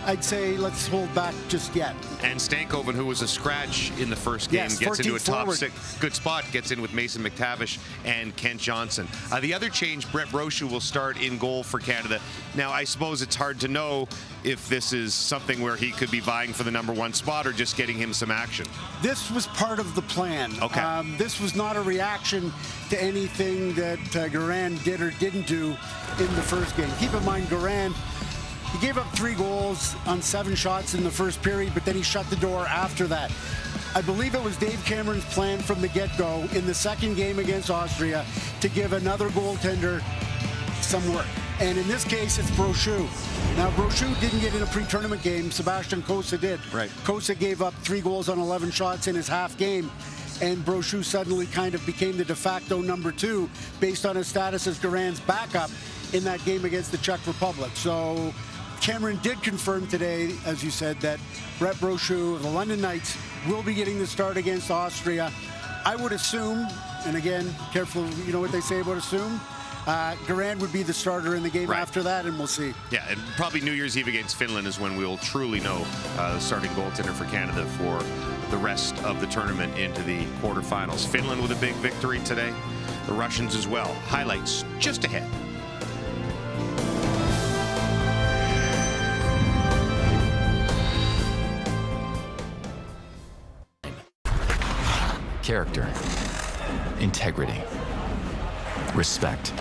I'd say let's hold back just yet. And Stankoven, who was a scratch in the first game, gets into a top forward. 6 good spot, gets in with Mason McTavish and Kent Johnson. The other change, Brett Brochu will start in goal for Canada. Now, I suppose it's hard to know if this is something where he could be vying for the #1 spot or just getting him some action. This was part of the plan. Okay. This was not a reaction to anything that Garand did or didn't do in the first game. Keep in mind, Garand, he gave up 3 goals on 7 shots in the first period, but then he shut the door after that. I believe it was Dave Cameron's plan from the get-go in the second game against Austria to give another goaltender some work. And in this case, it's Brochu. Now, Brochu didn't get in a pre-tournament game. Sebastian Cossa did. Right. Cossa gave up 3 goals on 11 shots in his half game, and Brochu suddenly kind of became the de facto #2 based on his status as Garand's backup in that game against the Czech Republic. So Cameron did confirm today, as you said, that Brett Brochu of the London Knights will be getting the start against Austria. I would assume, and again, careful, you know what they say about assume, Garand would be the starter in the game after that, and we'll see. Yeah, and probably New Year's Eve against Finland is when we'll truly know the starting goaltender for Canada for the rest of the tournament into the quarterfinals. Finland with a big victory today. The Russians as well. Highlights just ahead. Character, integrity, respect.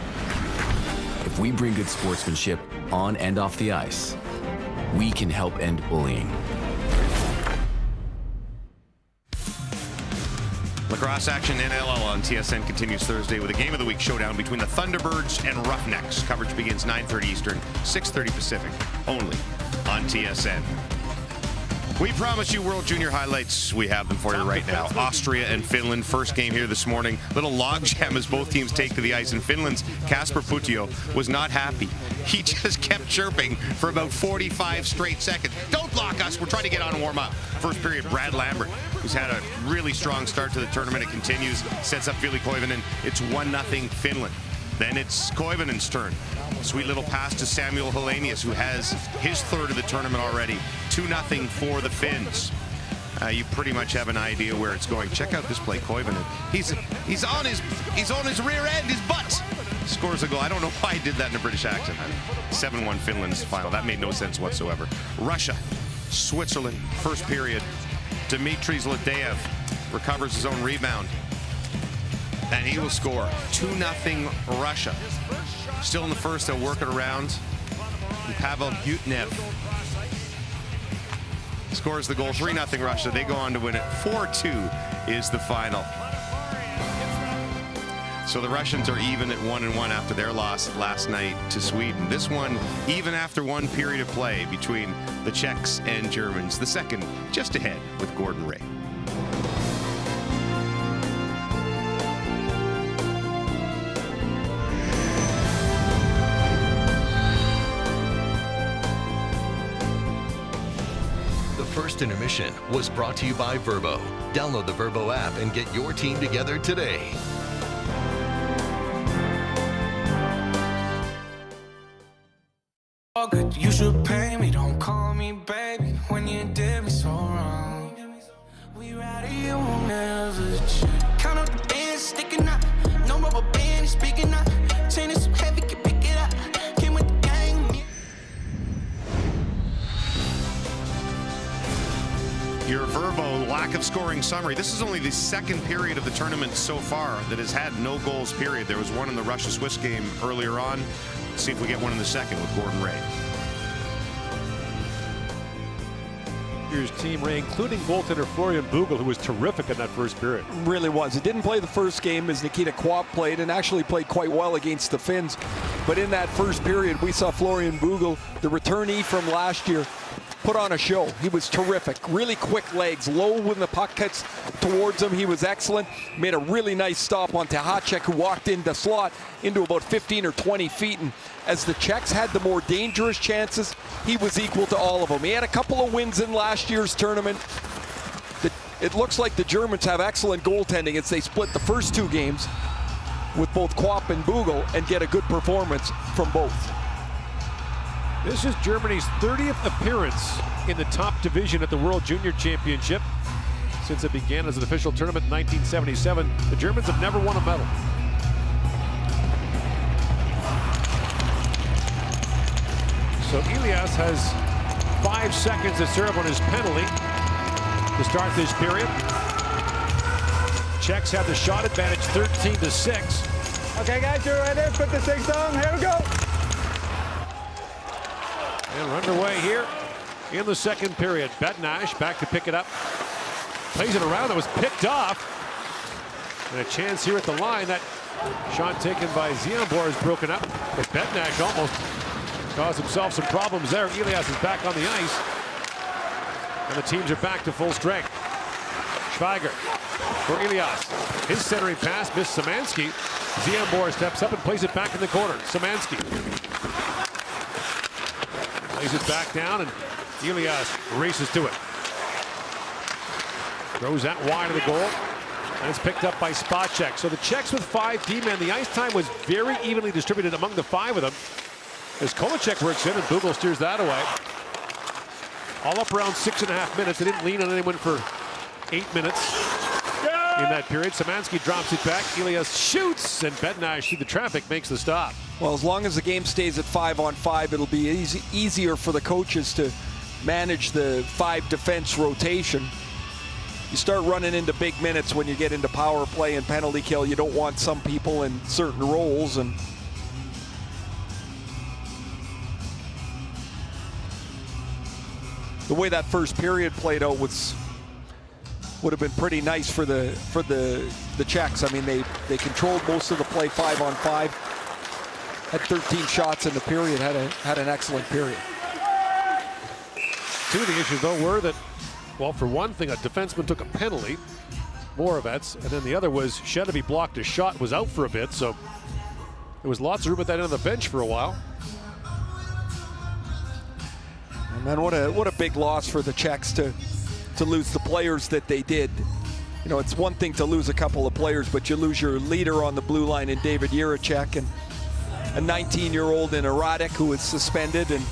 If we bring good sportsmanship on and off the ice, we can help end bullying. Lacrosse action NLL on TSN continues Thursday with a Game of the Week showdown between the Thunderbirds and Roughnecks. Coverage begins 9:30 Eastern, 6:30 Pacific, only on TSN. We promise you World Junior highlights. We have them for you right now. Austria and Finland, first game here this morning. Little logjam as both teams take to the ice. And Finland's Kasper Puutio was not happy. He just kept chirping for about 45 straight seconds. Don't block us. We're trying to get on and warm up. First period, Brad Lambert, who's had a really strong start to the tournament. It continues, sets up Ville Koivunen. It's 1-0 Finland. Then it's Koivunen's turn. Sweet little pass to Samuel Helenius, who has his third of the tournament already. 2-0 for the Finns. You pretty much have an idea where it's going. Check out this play, Koivunen. He's on his rear end, his butt. Scores a goal. I don't know why he did that in a British accent. 7-1 Finland's final. That made no sense whatsoever. Russia, Switzerland, first period. Dmitry Zlodeyev recovers his own rebound. And he will score. 2-0 Russia. Still in the first, they'll work it around. And Pavel Butnev scores the goal. 3-0 Russia. They go on to win it. 4-2 is the final. So the Russians are even at 1-1 after their loss last night to Sweden. This one, even after one period of play between the Czechs and Germans. The second, just ahead with Gordon Ray. first intermission was brought to you by Verbo. Download the Verbo app and get your team together today. You should pay me, don't call me baby when you did me so wrong. We ride it, you won't never check. Count up the bands, sticking up. No rubber band, speaking up. Chain is so heavy, can pick it up. Came with the gang. Your Verbo lack of scoring summary. This is only the second period of the tournament so far that has had no goals, period. There was one in the Russia-Swiss game earlier on. Let's see if we get one in the second with Gordon Ray. Here's Team Ray, including goaltender Florian Bugel, who was terrific in that first period. Really was. He didn't play the first game as Nikita Kwap played, and actually played quite well against the Finns. But in that first period, we saw Florian Bugel, the returnee from last year, put on a show. He was terrific. Really quick legs, low when the puck cuts towards him. He was excellent. Made a really nice stop on Tahacek, who walked in the slot into about 15 or 20 feet. And as the Czechs had the more dangerous chances, he was equal to all of them. He had a couple of wins in last year's tournament. It looks like the Germans have excellent goaltending as they split the first two games with both Kwap and Bugel and get a good performance from both. This is Germany's 30th appearance in the top division at the World Junior Championship. Since it began as an official tournament in 1977, the Germans have never won a medal. So Elias has 5 seconds to serve on his penalty to start this period. Czechs have the shot advantage 13-6. Okay guys, you're ready, put the sticks down, here we go. And we're underway here in the second period. Bednash back to pick it up. Plays it around. It was picked off. And a chance here at the line. That shot taken by Zianbor is broken up. But Bednash almost caused himself some problems there. Elias is back on the ice. And the teams are back to full strength. Schweiger for Elias. His centering pass missed Szymanski. Zianbor steps up and plays it back in the corner. Szymanski. Plays it back down, and Elias races to it. Throws that wide of the goal, and it's picked up by Spacek. So the Czechs with 5 D-men. The ice time was very evenly distributed among the 5 of them. As Kolacek works in, and Bugel steers that away. All up around 6.5 minutes. They didn't lean on anyone for 8 minutes in that period. Szymanski drops it back. Elias shoots, and Bednash through the traffic makes the stop. Well, as long as the game stays at 5-on-5, it'll be easier for the coaches to manage the 5 defense rotation. You start running into big minutes when you get into power play and penalty kill. You don't want some people in certain roles. And the way that first period played out would have been pretty nice for the Czechs. I mean, they controlled most of the play 5-on-5. Had 13 shots in the period, had an excellent period. Two of the issues, though, were that, well, for one thing, a defenseman took a penalty, Moravets, and then the other was Shedevy blocked a shot, was out for a bit, so there was lots of room at that end of the bench for a while. And man, what a big loss for the Czechs to lose the players that they did. You know, it's one thing to lose a couple of players, but you lose your leader on the blue line in David Jiricek, and a 19-year-old in Radek who is suspended, and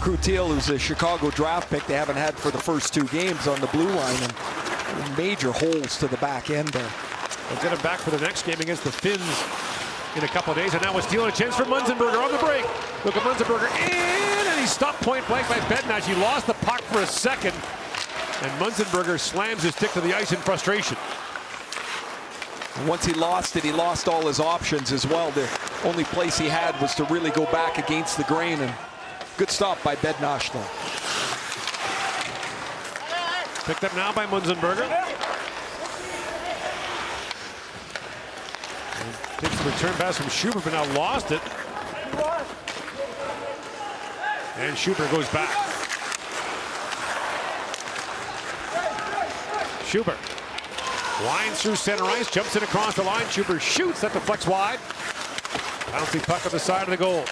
Krutil, who's a Chicago draft pick they haven't had for the first 2 games on the blue line, and major holes to the back end there. They'll get him back for the next game against the Finns in a couple of days, and now we're stealing a chance for Munzenberger on the break. Look at Munzenberger in, and he's stopped point blank by Bednash. He lost the puck for a second, and Munzenberger slams his stick to the ice in frustration. And once he lost it, he lost all his options as well. The only place he had was to really go back against the grain, and good stop by Bednash though. Picked up now by Munzenberger. Takes the return pass from Schubert, but now lost it. And Schubert goes back. Schubert winds through center ice, jumps in across the line. Schubert shoots, that deflects wide. Bouncy puck on the side of the goal.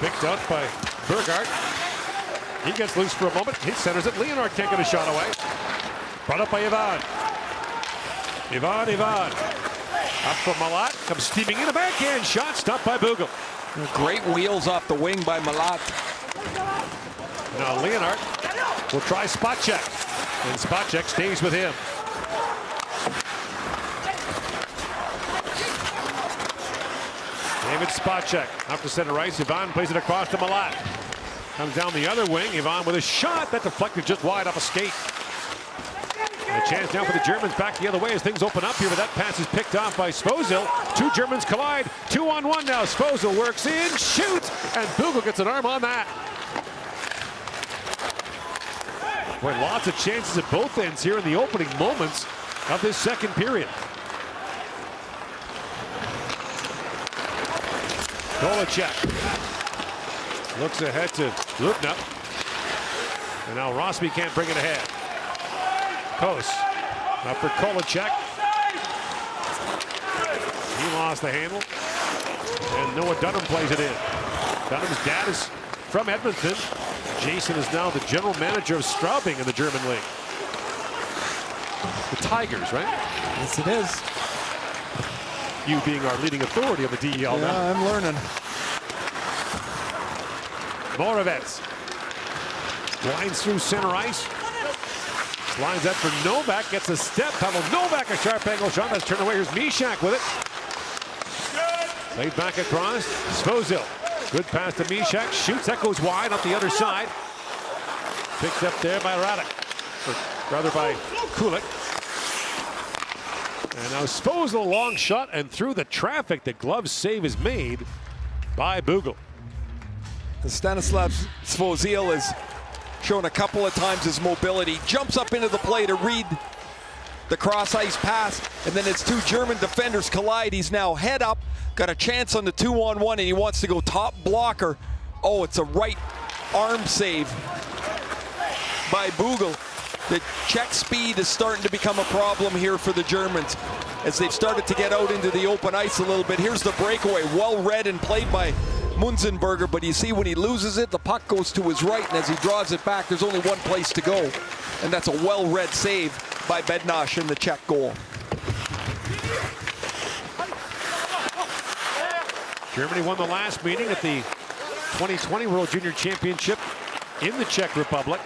Picked up by Burgart. He gets loose for a moment. He centers it. Leonard can't get a shot away. Brought up by Ivan. Ivan. Up from Malat. Comes steaming in a backhand shot. Stopped by Bugel. Great wheels off the wing by Malat. Now Leonard will try spot check. And spot check stays with him. David Spacek up to center ice. Ivan plays it across to Malat. Comes down the other wing. Ivan with a shot that deflected just wide off a skate. And a chance now for the Germans back the other way as things open up here, but that pass is picked off by Svozil. Two Germans collide. 2-on-1 now. Svozil works in, shoots, and Bugel gets an arm on that. Boy, lots of chances at both ends here in the opening moments of this second period. Kolachek looks ahead to Lupna. And now Rossby can't bring it ahead. Kos up for Kolachek. He lost the handle. And Noah Dunham plays it in. Dunham's dad is from Edmonton. Jason is now the general manager of Straubing in the German league. The Tigers, right? Yes, it is. You being our leading authority on the DEL now. Yeah, I'm learning. Moravets winds through center ice. Lines that for Novak, gets a step. Pavel Novak, a sharp angle shot. That's turned away. Here's Mishak with it. Played back across. Svozil. Good pass to Mishak. Shoots. That goes wide up the other side. Picked up there by Radek. Or rather by Kulik. And now Svozil, long shot, and through the traffic, the glove save is made by Bugel. Stanislav Svozil has shown a couple of times his mobility. Jumps up into the play to read the cross-ice pass, and then as two German defenders collide, he's now head up, got a chance on the 2-on-1, and he wants to go top blocker. Oh, it's a right arm save by Bugel. The check speed is starting to become a problem here for the Germans as they've started to get out into the open ice a little bit. Here's the breakaway, well read and played by Munzenberger, but you see when he loses it, the puck goes to his right, and as he draws it back, there's only one place to go, and that's a well-read save by Bednash in the Czech goal. Germany won the last meeting at the 2020 World Junior Championship in the Czech Republic.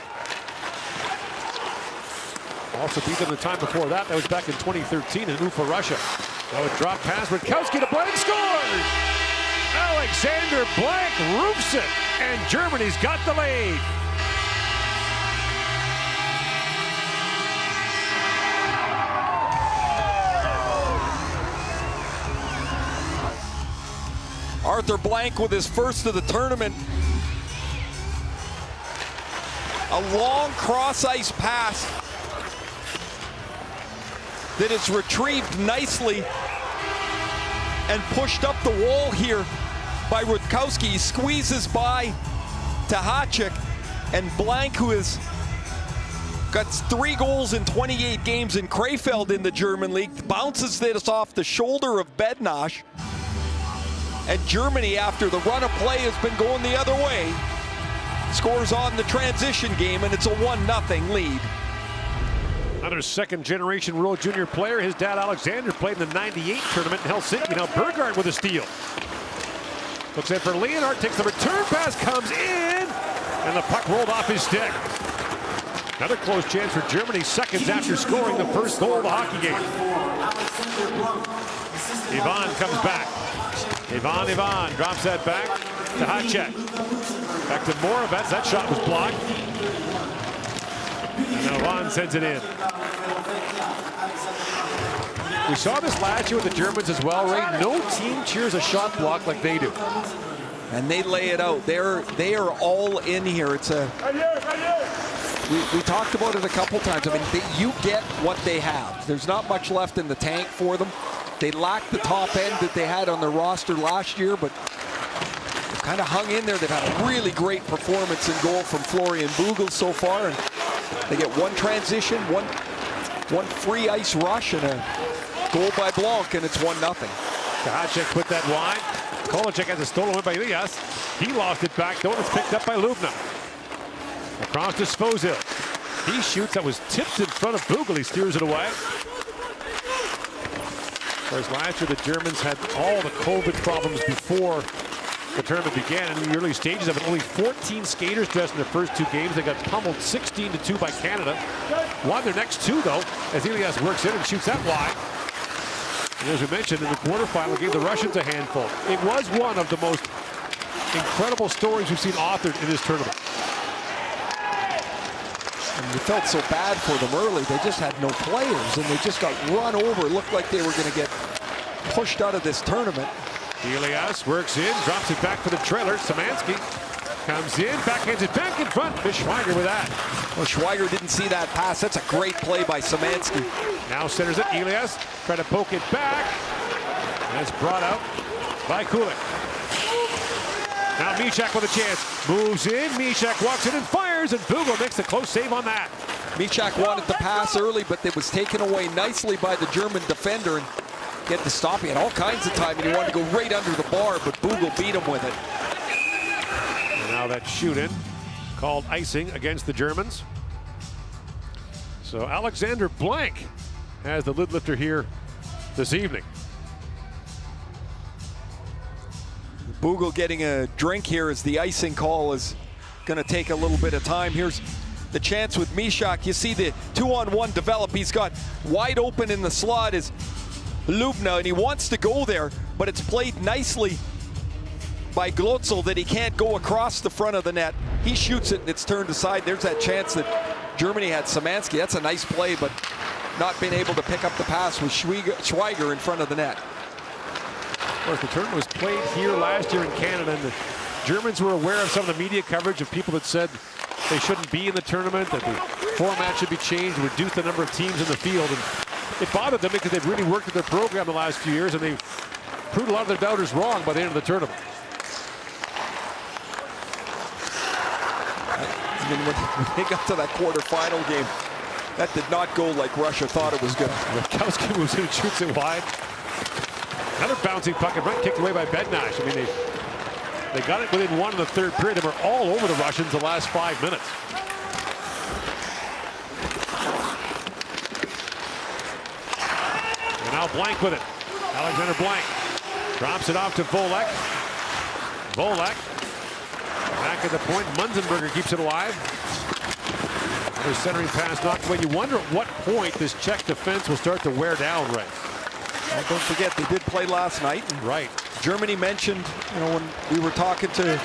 Also beat them the time before that. That was back in 2013 in Ufa, Russia. Now a drop pass. Rutkowski to Blank, scores! Alexander Blank roofs it, and Germany's got the lead. Arthur Blank with his first of the tournament. A long cross-ice pass that is retrieved nicely and pushed up the wall here by Rutkowski. He squeezes by to Hacek, and Blank, who has got 3 goals in 28 games in Krefeld in the German league, bounces this off the shoulder of Bednash. And Germany, after the run of play has been going the other way, scores on the transition game, and it's a 1-0 lead. Another second-generation World Junior player. His dad, Alexander, played in the '98 tournament in Helsinki. Now Bergard with a steal. Looks in for Leonard, takes the return pass, comes in, and the puck rolled off his stick. Another close chance for Germany, seconds after scoring the first goal of the hockey game. Ivan comes back. Ivan drops that back to Hacek. Back to Moravets. That shot was blocked. And now Ivan sends it in. We saw this last year with the Germans as well, Ray. No team cheers a shot block like they do. And they lay it out. They are all in here. It's a. We talked about it a couple times. I mean, you get what they have. There's not much left in the tank for them. They lack the top end that they had on their roster last year, but they've kind of hung in there. They've had a really great performance in goal from Florian Bugel so far, and they get one transition, one free ice rush, and a goal by Blanc, and it's 1-0. Hacek put that wide. Kolachek has a stolen one by Elias. He lost it back, though, and it's picked up by Lubna. Across to Svozil. He shoots. That was tipped in front of Bugel. He steers it away. Whereas last year the Germans had all the COVID problems before the tournament began. In the early stages of it, only 14 skaters dressed in the first 2 games. They got pummeled 16-2 by Canada. Won their next 2 though, as Ilias works in and shoots that wide. And as we mentioned, in the quarterfinal, gave the Russians a handful. It was one of the most incredible stories we've seen authored in this tournament. And you felt so bad for them early. They just had no players, and they just got run over. It looked like they were going to get pushed out of this tournament. Ilias works in, drops it back for the trailer. Szymanski comes in, backhands it back in front. Schweiger with that. Well, Schweiger didn't see that pass. That's a great play by Szymanski. Now centers it. Ilias trying to poke it back. And it's brought out by Kulik. Now Mishak with a chance. Moves in. Mishak walks in and fires, and Bugel makes a close save on that. Mishak wanted the pass early, but it was taken away nicely by the German defender and get the stop. He had all kinds of time, and he wanted to go right under the bar, but Bugel beat him with it. And now that shoot-in called icing against the Germans. So Alexander Blank has the lid lifter here this evening. Bugel getting a drink here as the icing call is going to take a little bit of time. Here's the chance with Mishak. You see the 2-on-1 develop. He's got wide open in the slot is Lubna, and he wants to go there, but it's played nicely by Glotzel that he can't go across the front of the net. He shoots it and it's turned aside. There's that chance that Germany had Szymanski. That's a nice play, but not being able to pick up the pass with Schweiger in front of the net. Of course, the tournament was played here last year in Canada, and the Germans were aware of some of the media coverage of people that said they shouldn't be in the tournament, that the format should be changed, reduce the number of teams in the field. And it bothered them because they've really worked at their program the last few years, and they've proved a lot of their doubters wrong by the end of the tournament. When they got to that quarterfinal game, that did not go like Russia thought it was going to. Rakowski moves in and shoots it wide. Another bouncing puck and front, kicked away by Bednash. I mean, they got it within 1 in the third period. They were all over the Russians the last 5 minutes. And now Blank with it. Alexander Blank drops it off to Volek. Volek back at the point. Munzenberger keeps it alive. Their centering pass knocked away. You wonder at what point this Czech defense will start to wear down, Ray. Well, don't forget, they did play last night. Right. Germany mentioned, you know, when we were talking to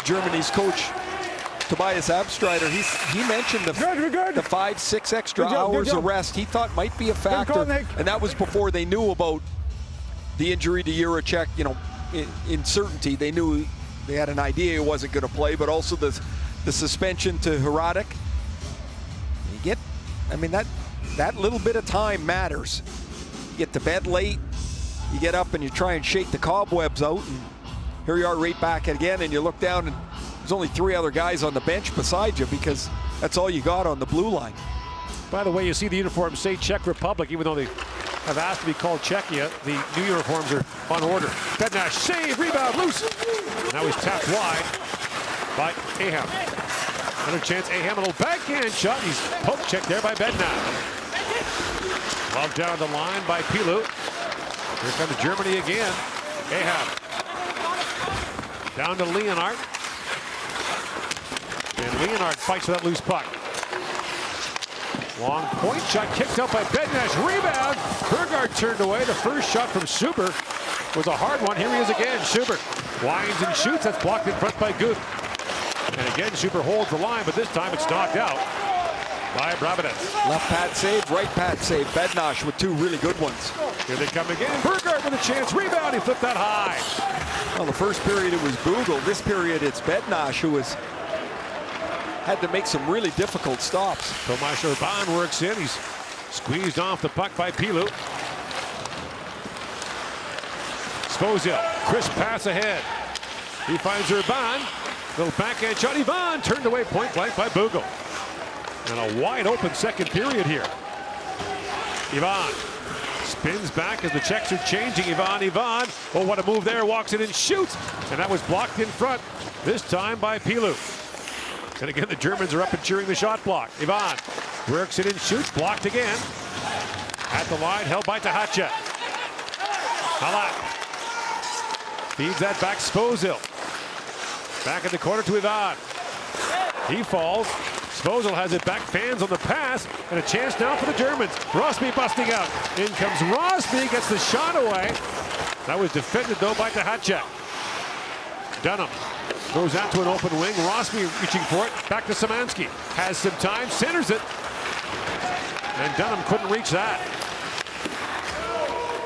Germany's coach, Tobias Abstreiter, he mentioned the 5-6 extra hours of rest he thought might be a factor. And that was before they knew about the injury to Jiricek, you know, in certainty. They knew, they had an idea he wasn't going to play, but also the suspension to Hradek. You get, I mean, that little bit of time matters. You get to bed late, you get up and you try and shake the cobwebs out, and here you are right back again, and you look down and there's only 3 other guys on the bench beside you because that's all you got on the blue line. By the way, you see the uniforms say Czech Republic, even though they have asked to be called Czechia. The new uniforms are on order. Bednash, save, rebound, loose. Now he's tapped wide by Aham. Another chance, Aham, a little backhand shot. He's poke checked there by Bednash. Love down the line by Pilu. Here comes Germany again. Ahab. Down to Leonhardt. And Leonhardt fights for that loose puck. Long point shot kicked out by Bednash. Rebound. Bergard turned away. The first shot from Suber was a hard one. Here he is again. Suber winds and shoots. That's blocked in front by Good. And again, Suber holds the line, but this time it's knocked out by Brabenec. Left pad save, right pad save. Bednash with 2 really good ones. Here they come again. Bergard with a chance. Rebound. He flipped that high. Well, the first period it was Bugel. This period it's Bednash who had to make some really difficult stops. Tomasz Urban works in. He's squeezed off the puck by Pilu. Svozil. Crisp pass ahead. He finds Urban. Little backhand shot. Ivan turned away point blank by Bugel. And a wide open second period here. Ivan spins back as the Czechs are changing. Ivan. Oh, what a move there. Walks in and shoots. And that was blocked in front. This time by Pilu. And again, the Germans are up and cheering the shot block. Ivan works it in, shoots, blocked again. At the line, held by Tahacha. Halat feeds that back, Svozil. Back in the corner to Ivan. He falls. Svozil has it back, fans on the pass, and a chance now for the Germans. Rosby busting out. In comes Rosby, gets the shot away. That was defended, though, by Tahacha. Dunham goes out to an open wing. Rosby reaching for it. Back to Szymanski. Has some time, centers it. And Dunham couldn't reach that.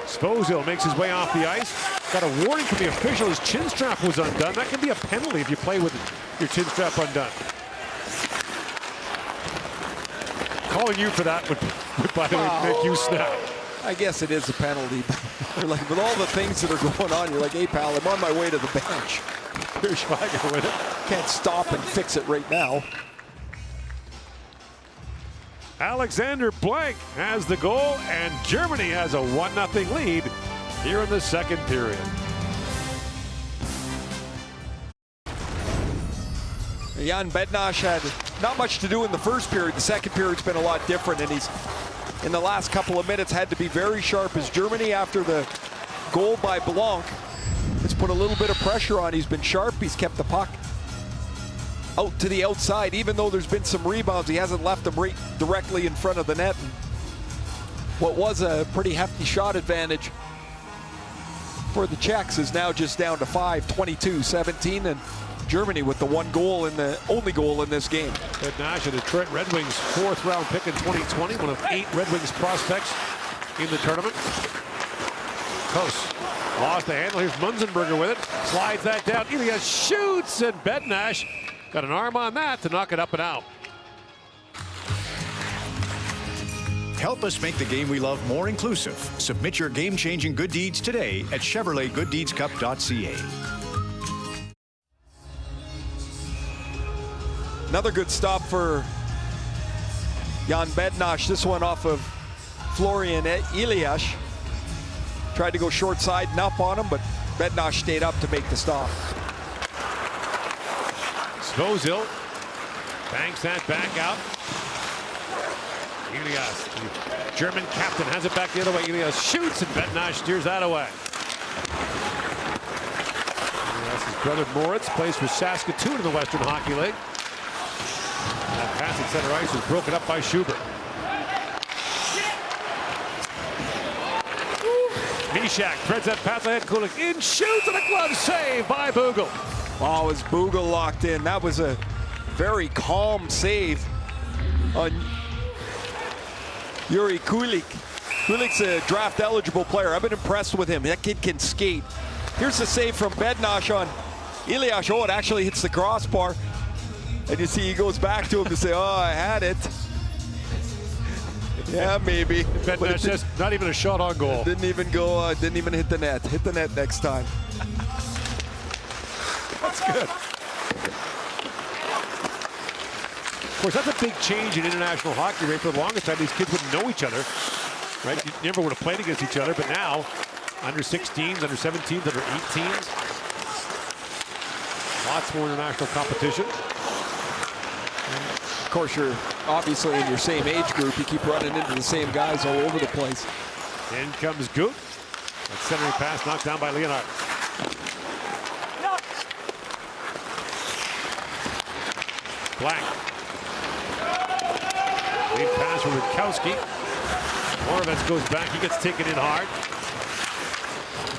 Svozil makes his way off the ice. Got a warning from the official. His chin strap was undone. That can be a penalty if you play with your chin strap undone. Calling you for that would by the way, make you snap. I guess it is a penalty. You're like, with all the things that are going on, you're like, hey, pal, I'm on my way to the bench. Here's Schweiger with it. Can't stop and fix it right now. Alexander Blank has the goal, and Germany has a 1-0 lead here in the second period. Jan Bednář had not much to do in the first period. The second period's been a lot different, and he's, in the last couple of minutes, had to be very sharp as Germany, after the goal by Blanc, has put a little bit of pressure on. He's been sharp. He's kept the puck out to the outside. Even though there's been some rebounds, he hasn't left them right directly in front of the net. And what was a pretty hefty shot advantage for the Czechs is now just down to 5, 22-17, and Germany with the one goal in the only goal in this game. Bednář, a Detroit Red Wings 4th-round pick in 2020, one of 8 Red Wings prospects in the tournament. Kos lost the handle. Here's Munzenberger with it. Slides that down. Elias shoots, and Bednář got an arm on that to knock it up and out. Help us make the game we love more inclusive. Submit your game-changing good deeds today at ChevroletGoodDeedsCup.ca. Another good stop for Jan Bednář. This one off of Florian Elias. Tried to go short side and up on him, but Bednář stayed up to make the stop. Svozil banks that back out. Elias, the German captain, has it back the other way. Elias shoots, and Bednář steers that away. Elias' brother Moritz plays for Saskatoon in the Western Hockey League. That pass at center ice was broken up by Schubert. Mishak threads that pass ahead. Kulik in, shoots, and a glove save by Bugel. Oh, as Bugel locked in, that was a very calm save on Yuri Kulik. Kulik's a draft-eligible player. I've been impressed with him. That kid can skate. Here's the save from Bednář on Elias. Oh, it actually hits the crossbar. And you see he goes back to him to say, oh, I had it. Yeah, maybe. Bednář says, not even a shot on goal. Didn't even go, didn't even hit the net. Hit the net next time. That's good. Of course, that's a big change in international hockey. Right? For the longest time, these kids wouldn't know each other. Right? You never would have played against each other, but now, under 16s, under 17s, under 18s, lots more international competition. Of course, you're obviously in your same age group. You keep running into the same guys all over the place. In comes Gut. That centering pass knocked down by Leonard. Blank. Lead pass for Rutkowski. Moravec goes back. He gets taken in hard.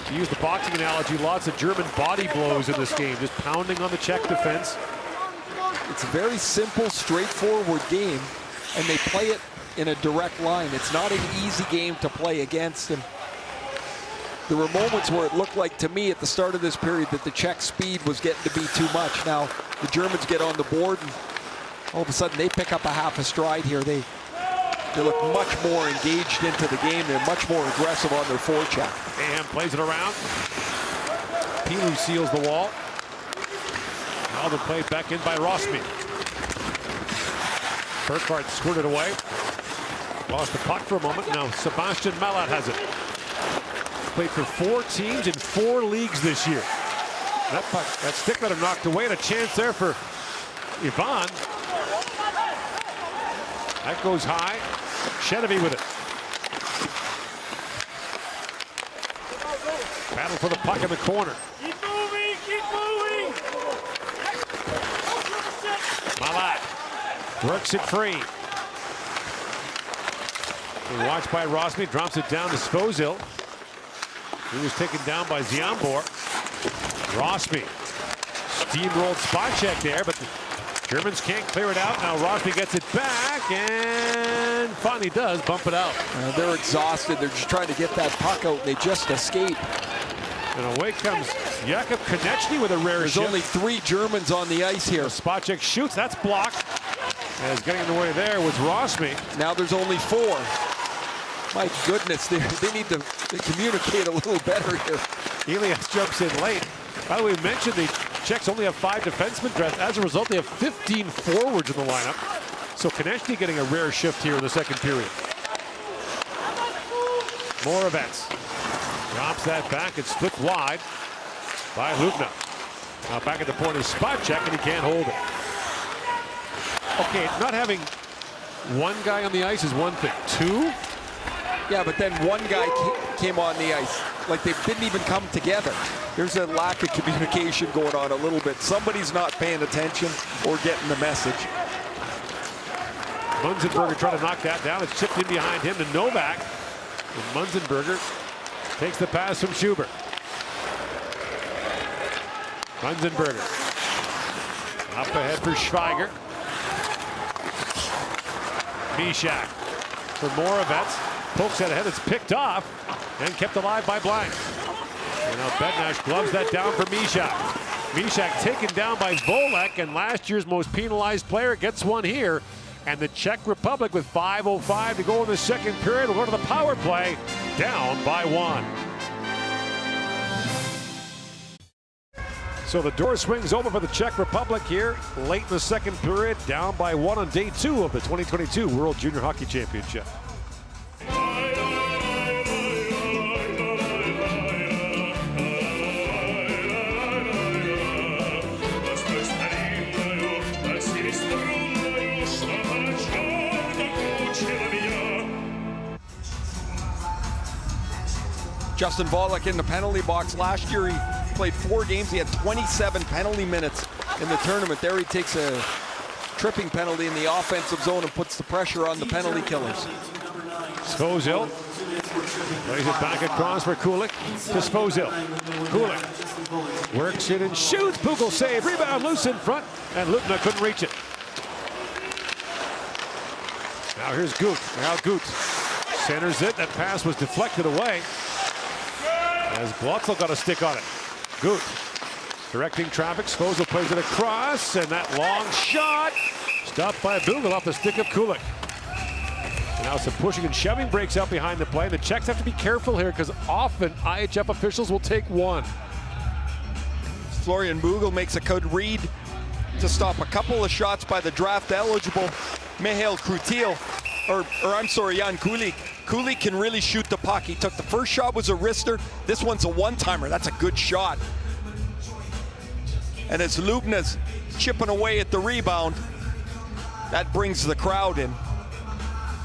To use the boxing analogy, lots of German body blows in this game, just pounding on the Czech defense. It's a very simple, straightforward game, and they play it in a direct line. It's not an easy game to play against, and there were moments where it looked like, to me, at the start of this period, that the Czech speed was getting to be too much. Now, the Germans get on the board, and all of a sudden, they pick up a half a stride here. They look much more engaged into the game. They're much more aggressive on their forecheck. Aham plays it around. Pilu seals the wall. Now the play back in by Rosmi. Burkhardt squirted away. Lost the puck for a moment. Now Sebastian Malat has it. Played for 4 teams in 4 leagues this year. That puck, that stick that knocked away, and a chance there for Ivan. That goes high. Chenevy with it. Battle for the puck in the corner. Keep moving, keep moving. Malat works it free. And watched by Rosmi, drops it down to Svozil. He was taken down by Ziambor. Rosmi steamrolled spot check there, but the Germans can't clear it out. Now Rosmi gets it back and finally does bump it out. They're exhausted. They're just trying to get that puck out. They just escape. And away comes Jakub Konechny with a rare There's shift. only 3 Germans on the ice here. Spot check shoots. That's blocked. As getting in the way there was Rosmi. Now there's only 4. My goodness, they need to communicate a little better here. Elias jumps in late. By the way, we mentioned the Czechs only have 5 defensemen dressed. As a result, they have 15 forwards in the lineup. So Konechny getting a rare shift here in the second period. More events. Drops that back. It's flipped wide by Lubna. Now back at the point of spot check, and he can't hold it. Okay, not having one guy on the ice is one thing. 2? Yeah, but then one guy came on the ice. Like they didn't even come together. There's a lack of communication going on a little bit. Somebody's not paying attention or getting the message. Munzenberger trying to knock that down. It's chipped in behind him to Novak. And Munzenberger takes the pass from Schubert. Munzenberger up ahead for Schweiger. Mishak for Moravets. Pokes that ahead. It's picked off and kept alive by Blank. And now Bednash gloves that down for Mishak. Mishak taken down by Volek, and last year's most penalized player gets one here. And the Czech Republic with 5:05 to go in the second period will go to the power play, down by 1. So the door swings open for the Czech Republic here late in the second period, down by 1 on day 2 of the 2022 World Junior Hockey Championship. Justin Volek in the penalty box. Last year he played 4 games. He had 27 penalty minutes in the tournament. There he takes a tripping penalty in the offensive zone and puts the pressure on the penalty killers. Svozil plays it back across for Kulik to Svozil. Kulik works it and shoots. Pugel save. Rebound loose in front, and Lubna couldn't reach it. Now here's Gut. Now Gut centers it. That pass was deflected away as Glotzel got a stick on it. Gut directing traffic. Svozil plays it across, and that long shot stopped by Bugel off the stick of Kulik. And now some pushing and shoving breaks out behind the play. The Czechs have to be careful here because often IHF officials will take one. Florian Bugel makes a good read to stop a couple of shots by the draft-eligible Mihail Krutil, or I'm sorry, Jan Kulik. Kulik can really shoot the puck. He took the first shot was a wrister. This one's a one-timer. That's a good shot. And as Lubna's chipping away at the rebound, that brings the crowd in.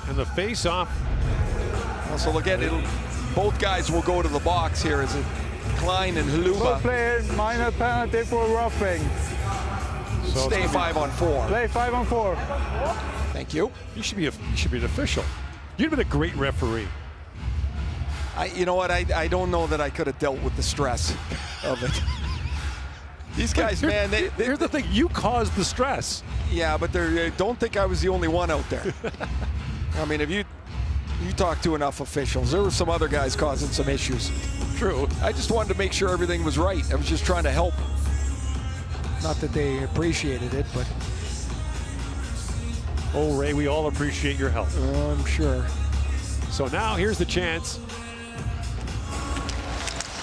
And the face-off. So look at it. Both guys will go to the box here as Klein and Hluba. Both players, minor penalty for roughing. So stay 5-on-4. Play 5-on-4. Thank you. You should be an official. You'd have been a great referee. You know what? I don't know that I could have dealt with the stress of it. These guys, man, here's the thing. You caused the stress. Yeah, but don't think I was the only one out there. I mean, if you talk to enough officials, there were some other guys causing some issues. True. I just wanted to make sure everything was right. I was just trying to help. Not that they appreciated it, but... Oh, Ray, we all appreciate your help. I'm sure. So now here's the chance.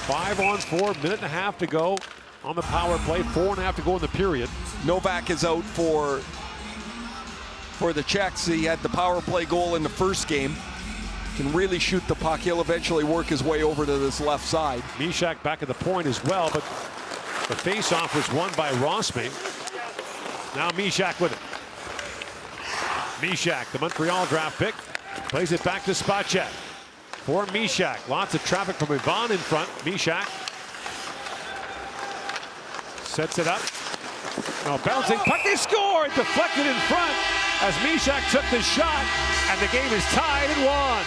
5-on-4, minute and a half to go on the power play. 4.5 to go in the period. Novak is out for the Czechs. He had the power play goal in the first game. Can really shoot the puck. He'll eventually work his way over to this left side. Mishak back at the point as well, but the face-off was won by Rosmi. Now Mysak with it. Mysak, the Montreal draft pick, plays it back to Spacek. For Mysak, lots of traffic from Ivan in front. Mysak sets it up. Now bouncing puck, they scored! Deflected in front as Mysak took the shot, and the game is tied at 1.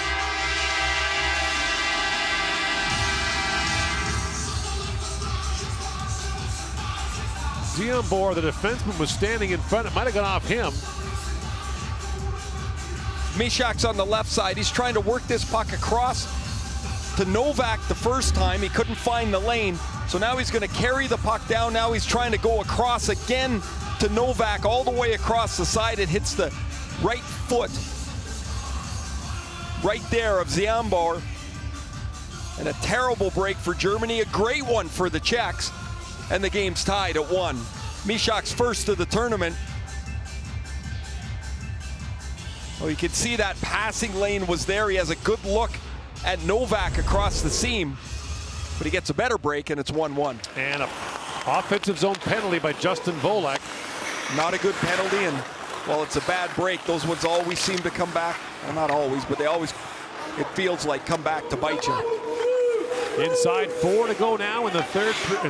Ziambor, the defenseman, was standing in front. It might have gone off him. Myshak's on the left side. He's trying to work this puck across to Novak the first time. He couldn't find the lane. So now he's going to carry the puck down. Now he's trying to go across again to Novak all the way across the side. It hits the right foot right there of Ziambor. And a terrible break for Germany. A great one for the Czechs. And the game's tied at 1. Myshak's first of the tournament. Well, you can see that passing lane was there. He has a good look at Novak across the seam. But he gets a better break, and it's 1-1. And an offensive zone penalty by Justin Volek. Not a good penalty, and well, it's a bad break. Those ones always seem to come back. Well, not always, but they always, it feels like, come back to bite you. Inside 4 to go now in the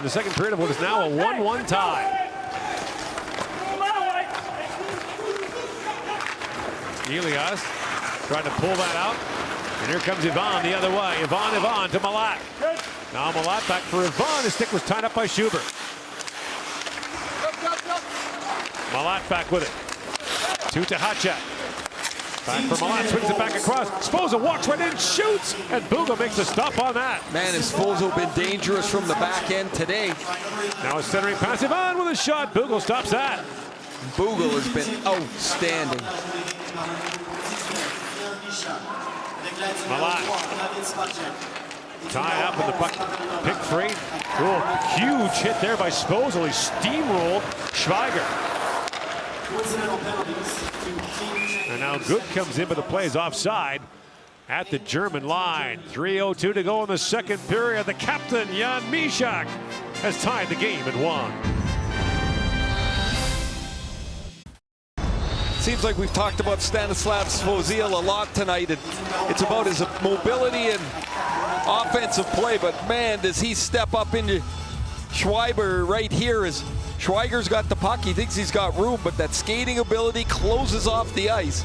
second period of what is now a 1-1 tie. Elias trying to pull that out. And here comes Ivan the other way. Ivan to Malat. Now Malat back for Ivan. His stick was tied up by Schubert. Malat back with it. To Hacek. Back for Malat, swings it back across. Sfozo walks right in, shoots, and Bugo makes a stop on that. Man, has Sfozo been dangerous from the back end today. Now a centering pass, Ivan with a shot. Bugo stops that. Bugo has been outstanding. Malat tied up in the puck, pick free. Oh, huge hit there by Sfozo. He steamrolled Schweiger. And now Good comes in, but the play is offside at the German line. 3:02 to go in the second period. The captain, Jan Mysak, has tied the game at 1. Seems like we've talked about Stanislav Svozil a lot tonight, and it's about his mobility and offensive play, but man, does he step up into Schweiger right here as Schweiger's got the puck. He thinks he's got room, but that skating ability closes off the ice.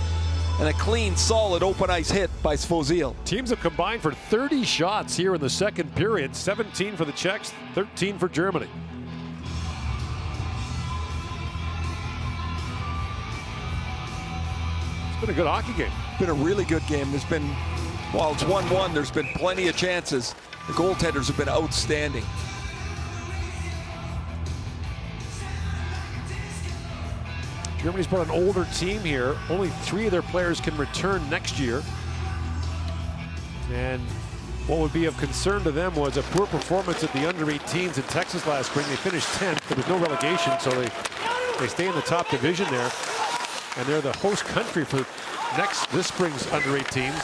And a clean, solid open ice hit by Svozil. Teams have combined for 30 shots here in the second period. 17 for the Czechs, 13 for Germany. It's been a good hockey game. Been a really good game. There's been, while it's 1-1, there's been plenty of chances. The goaltenders have been outstanding. Germany's brought an older team here. Only 3 of their players can return next year. And what would be of concern to them was a poor performance at the under-18s in Texas last spring. They finished 10th. There was no relegation, so they stay in the top division there. And they're the host country for this spring's under-18s.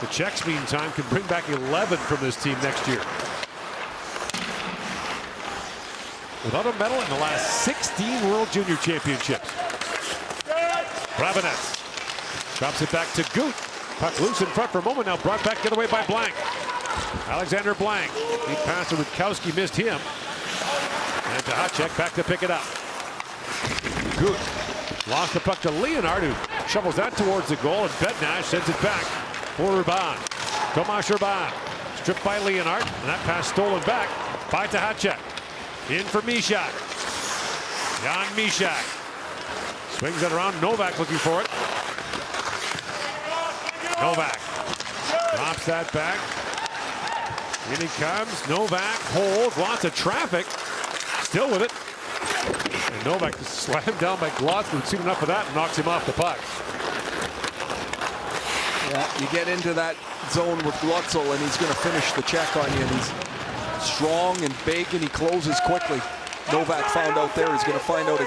The Czechs, meantime, can bring back 11 from this team next year. Without a medal in the last 16 World Junior Championships. Brabenets drops it back to Gut. Puck loose in front for a moment, now brought back the other way by Blank. Alexander Blank. Deep pass to Rutkowski, missed him. And to Hacek, back to pick it up. Gut lost the puck to Leonard, who shovels that towards the goal, and Bednash sends it back for Urban. Tomas Urban stripped by Leonard, and that pass stolen back by Hacek. In for Mysak. Jan Mysak swings it around. Novak looking for it. Novak drops that back. In he comes. Novak holds. Lots of traffic. Still with it. And Novak is slammed down by Glotzel. We've seen enough of that and knocks him off the puck. Yeah, you get into that zone with Glotzel and he's going to finish the check on you. And he's strong and big, and he closes quickly. Novak found out there. He's going to find out.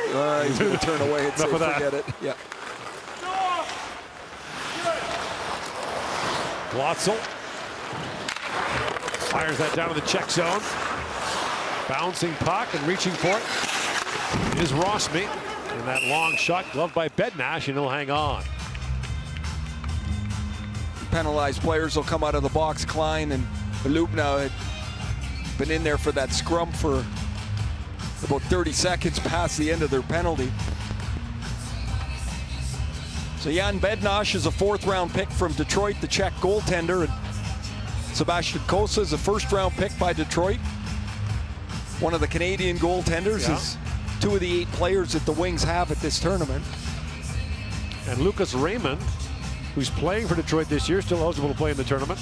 He's going to turn away and say, forget it. Yeah. Glotzel fires that down to the Czech zone. Bouncing puck and reaching for it is Rossby. And that long shot gloved by Bednash, and he'll hang on. Penalized players will come out of the box. Klein and Lubna had been in there for that scrum for about 30 seconds past the end of their penalty. So Jan Bednash is a 4th-round pick from Detroit, the Czech goaltender, and Sebastian Cossa is a 1st-round pick by Detroit. One of the Canadian goaltenders is 2 of the 8 players that the Wings have at this tournament. And Lucas Raymond, who's playing for Detroit this year, still eligible to play in the tournament.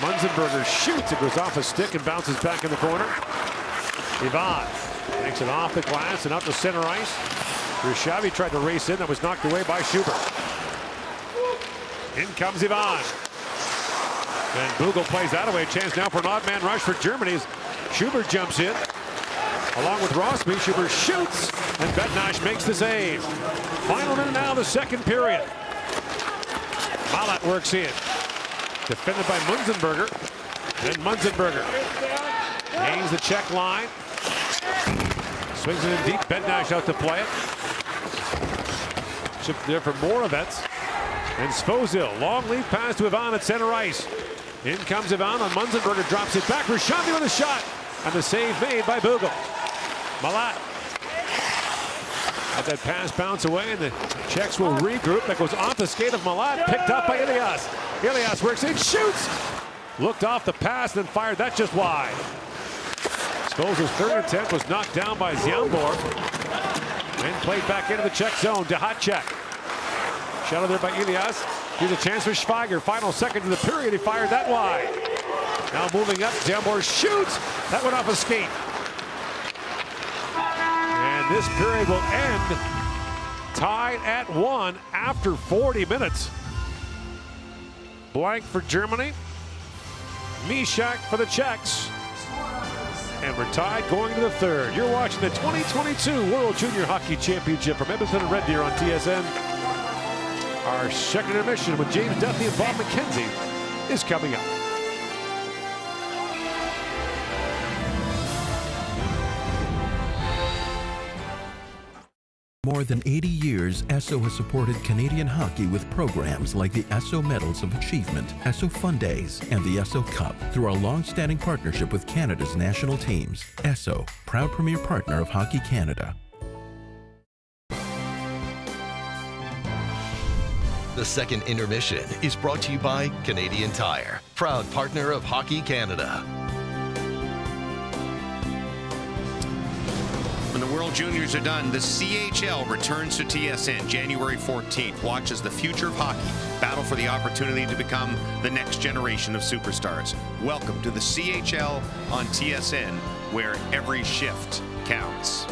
Munzenberger shoots, it goes off a stick and bounces back in the corner. Ivan takes it off the glass and out to center ice. Rishavi tried to race in, that was knocked away by Schubert. In comes Ivan. And Bugel plays that away. A chance now for an odd man rush for Germany as Schubert jumps in. Along with Rossby, Schubert shoots, and Bednash makes the save. Final minute now of the 2nd period. Malat works in. Defended by Munzenberger. And Munzenberger gains the check line. Swings it in deep. Bednash out to play it. Shipped there for Moravets. And Svozil, long lead pass to Ivan at center ice. In comes Ivan on Munzenberger, drops it back. Rishavi with a shot. And the save made by Bugel. Malat. Let that pass bounce away, and the Czechs will regroup. That goes off the skate of Malat, picked up by Ilias. Ilias works in, shoots! Looked off the pass, then fired that just wide. Svozil's 3rd attempt was knocked down by Ziambor. And played back into the Czech zone. Dehacek. Shadow there by Ilias. Here's a chance for Schweiger. Final seconds of the period. He fired that wide. Now moving up. Ziambor shoots. That went off a skate. And this period will end tied at 1 after 40 minutes. Blank for Germany. Mishak for the Czechs. And we're tied going to the 3rd. You're watching the 2022 World Junior Hockey Championship from Edmonton and Red Deer on TSN. Our 2nd intermission with James Duthie and Bob McKenzie is coming up. More than 80 years, Esso has supported Canadian hockey with programs like the Esso Medals of Achievement, Esso Fun Days, and the Esso Cup through our long-standing partnership with Canada's national teams. Esso, proud premier partner of Hockey Canada. The 2nd intermission is brought to you by Canadian Tire, proud partner of Hockey Canada. When the World Juniors are done, the CHL returns to TSN January 14th. Watch as the future of hockey battle for the opportunity to become the next generation of superstars. Welcome to the CHL on TSN, where every shift counts.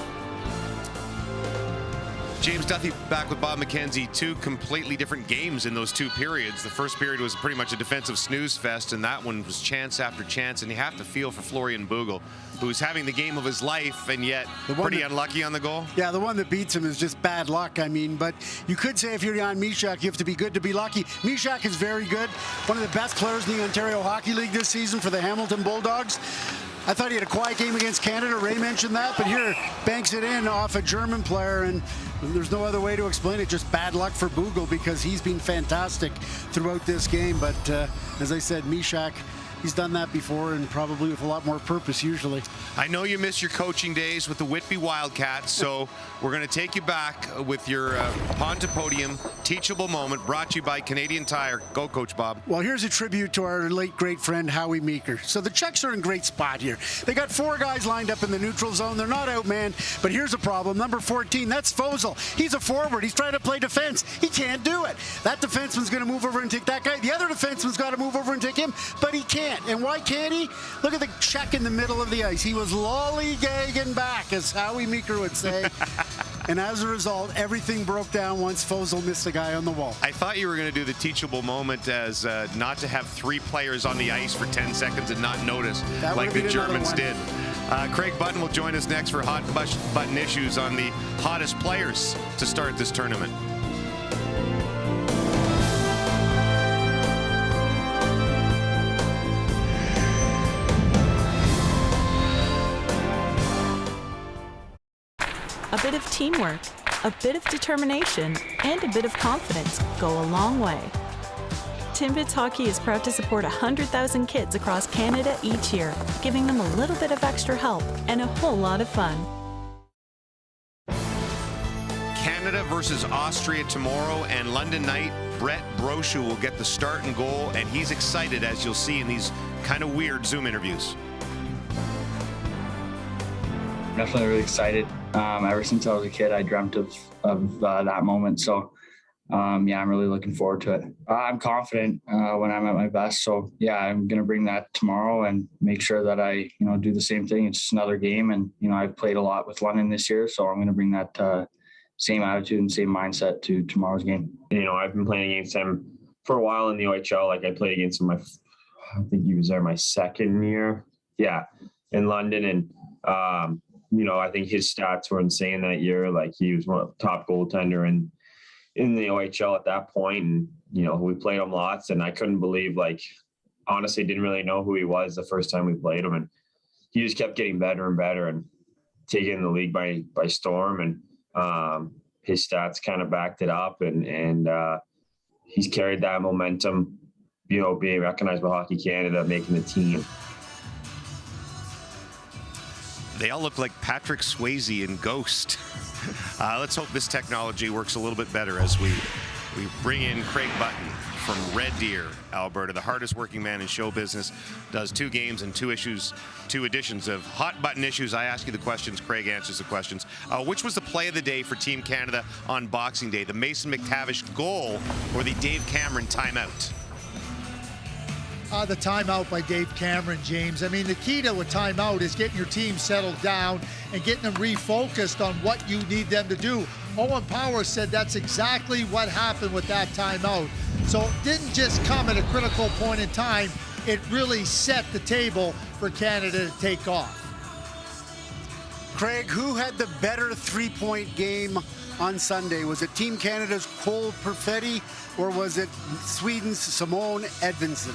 James Duthie back with Bob McKenzie. 2 completely different games in those 2 periods. The first period was pretty much a defensive snooze fest, and that one was chance after chance. And you have to feel for Florian Bugel, who's having the game of his life and yet pretty unlucky on the goal. Yeah, the one that beats him is just bad luck. I mean, but you could say if you're Jan Mishak, you have to be good to be lucky. Mishak is very good. One of the best players in the Ontario Hockey League this season for the Hamilton Bulldogs. I thought he had a quiet game against Canada. Ray mentioned that, but here banks it in off a German player, and there's no other way to explain it. Just bad luck for Bugel because he's been fantastic throughout this game. But as I said, Mishak, he's done that before and probably with a lot more purpose usually. I know you miss your coaching days with the Whitby Wildcats, so we're going to take you back with your Pond to Podium teachable moment brought to you by Canadian Tire. Go, Coach Bob. Well, here's a tribute to our late great friend Howie Meeker. So the Czechs are in great spot here. They got 4 guys lined up in the neutral zone. They're not outmanned, but here's a problem. Number 14, that's Svozil. He's a forward. He's trying to play defense. He can't do it. That defenseman's going to move over and take that guy. The other defenseman's got to move over and take him, but he can't. And why can't he? Look at the Czech in the middle of the ice. He was lollygagging back, as Howie Meeker would say. And as a result, everything broke down once Svozil missed the guy on the wall. I thought you were going to do the teachable moment as not to have 3 players on the ice for 10 seconds and not notice like the Germans did. Craig Button will join us next for Hot Button Issues on the hottest players to start this tournament. bit of teamwork, a bit of determination, and a bit of confidence go a long way. Timbits Hockey is proud to support 100,000 kids across Canada each year, giving them a little bit of extra help and a whole lot of fun. Canada versus Austria tomorrow, and London night, Brett Brochu will get the start and goal, and he's excited, as you'll see in these kind of weird Zoom interviews. Definitely really excited. Ever since I was a kid, I dreamt of that moment. So, yeah, I'm really looking forward to it. I'm confident when I'm at my best. So, yeah, I'm going to bring that tomorrow and make sure that I, do the same thing. It's just another game. And, I've played a lot with London this year. So I'm going to bring that same attitude and same mindset to tomorrow's game. I've been playing against him for a while in the OHL. Like, I played against him, I think he was there my second year. Yeah, in London. And, I think his stats were insane that year. Like, he was one of the top goaltender in the OHL at that point. And, we played him lots, and I couldn't believe, honestly, didn't really know who he was the first time we played him. And he just kept getting better and better and taking the league by storm. And his stats kind of backed it up. And he's carried that momentum, being recognized by Hockey Canada, making the team. They all look like Patrick Swayze in Ghost. Let's hope this technology works a little bit better as we bring in Craig Button from Red Deer, Alberta, the hardest working man in show business, does 2 games and 2 editions of Hot Button Issues. I ask you the questions, Craig answers the questions. Which was the play of the day for Team Canada on Boxing Day? The Mason McTavish goal or the Dave Cameron timeout? The timeout by Dave Cameron, James. I mean, the key to a timeout is getting your team settled down and getting them refocused on what you need them to do. Owen Power said that's exactly what happened with that timeout. So it didn't just come at a critical point in time. It really set the table for Canada to take off. Craig, who had the better three-point game on Sunday? Was it Team Canada's Cole Perfetti or was it Sweden's Simone Edvinsson?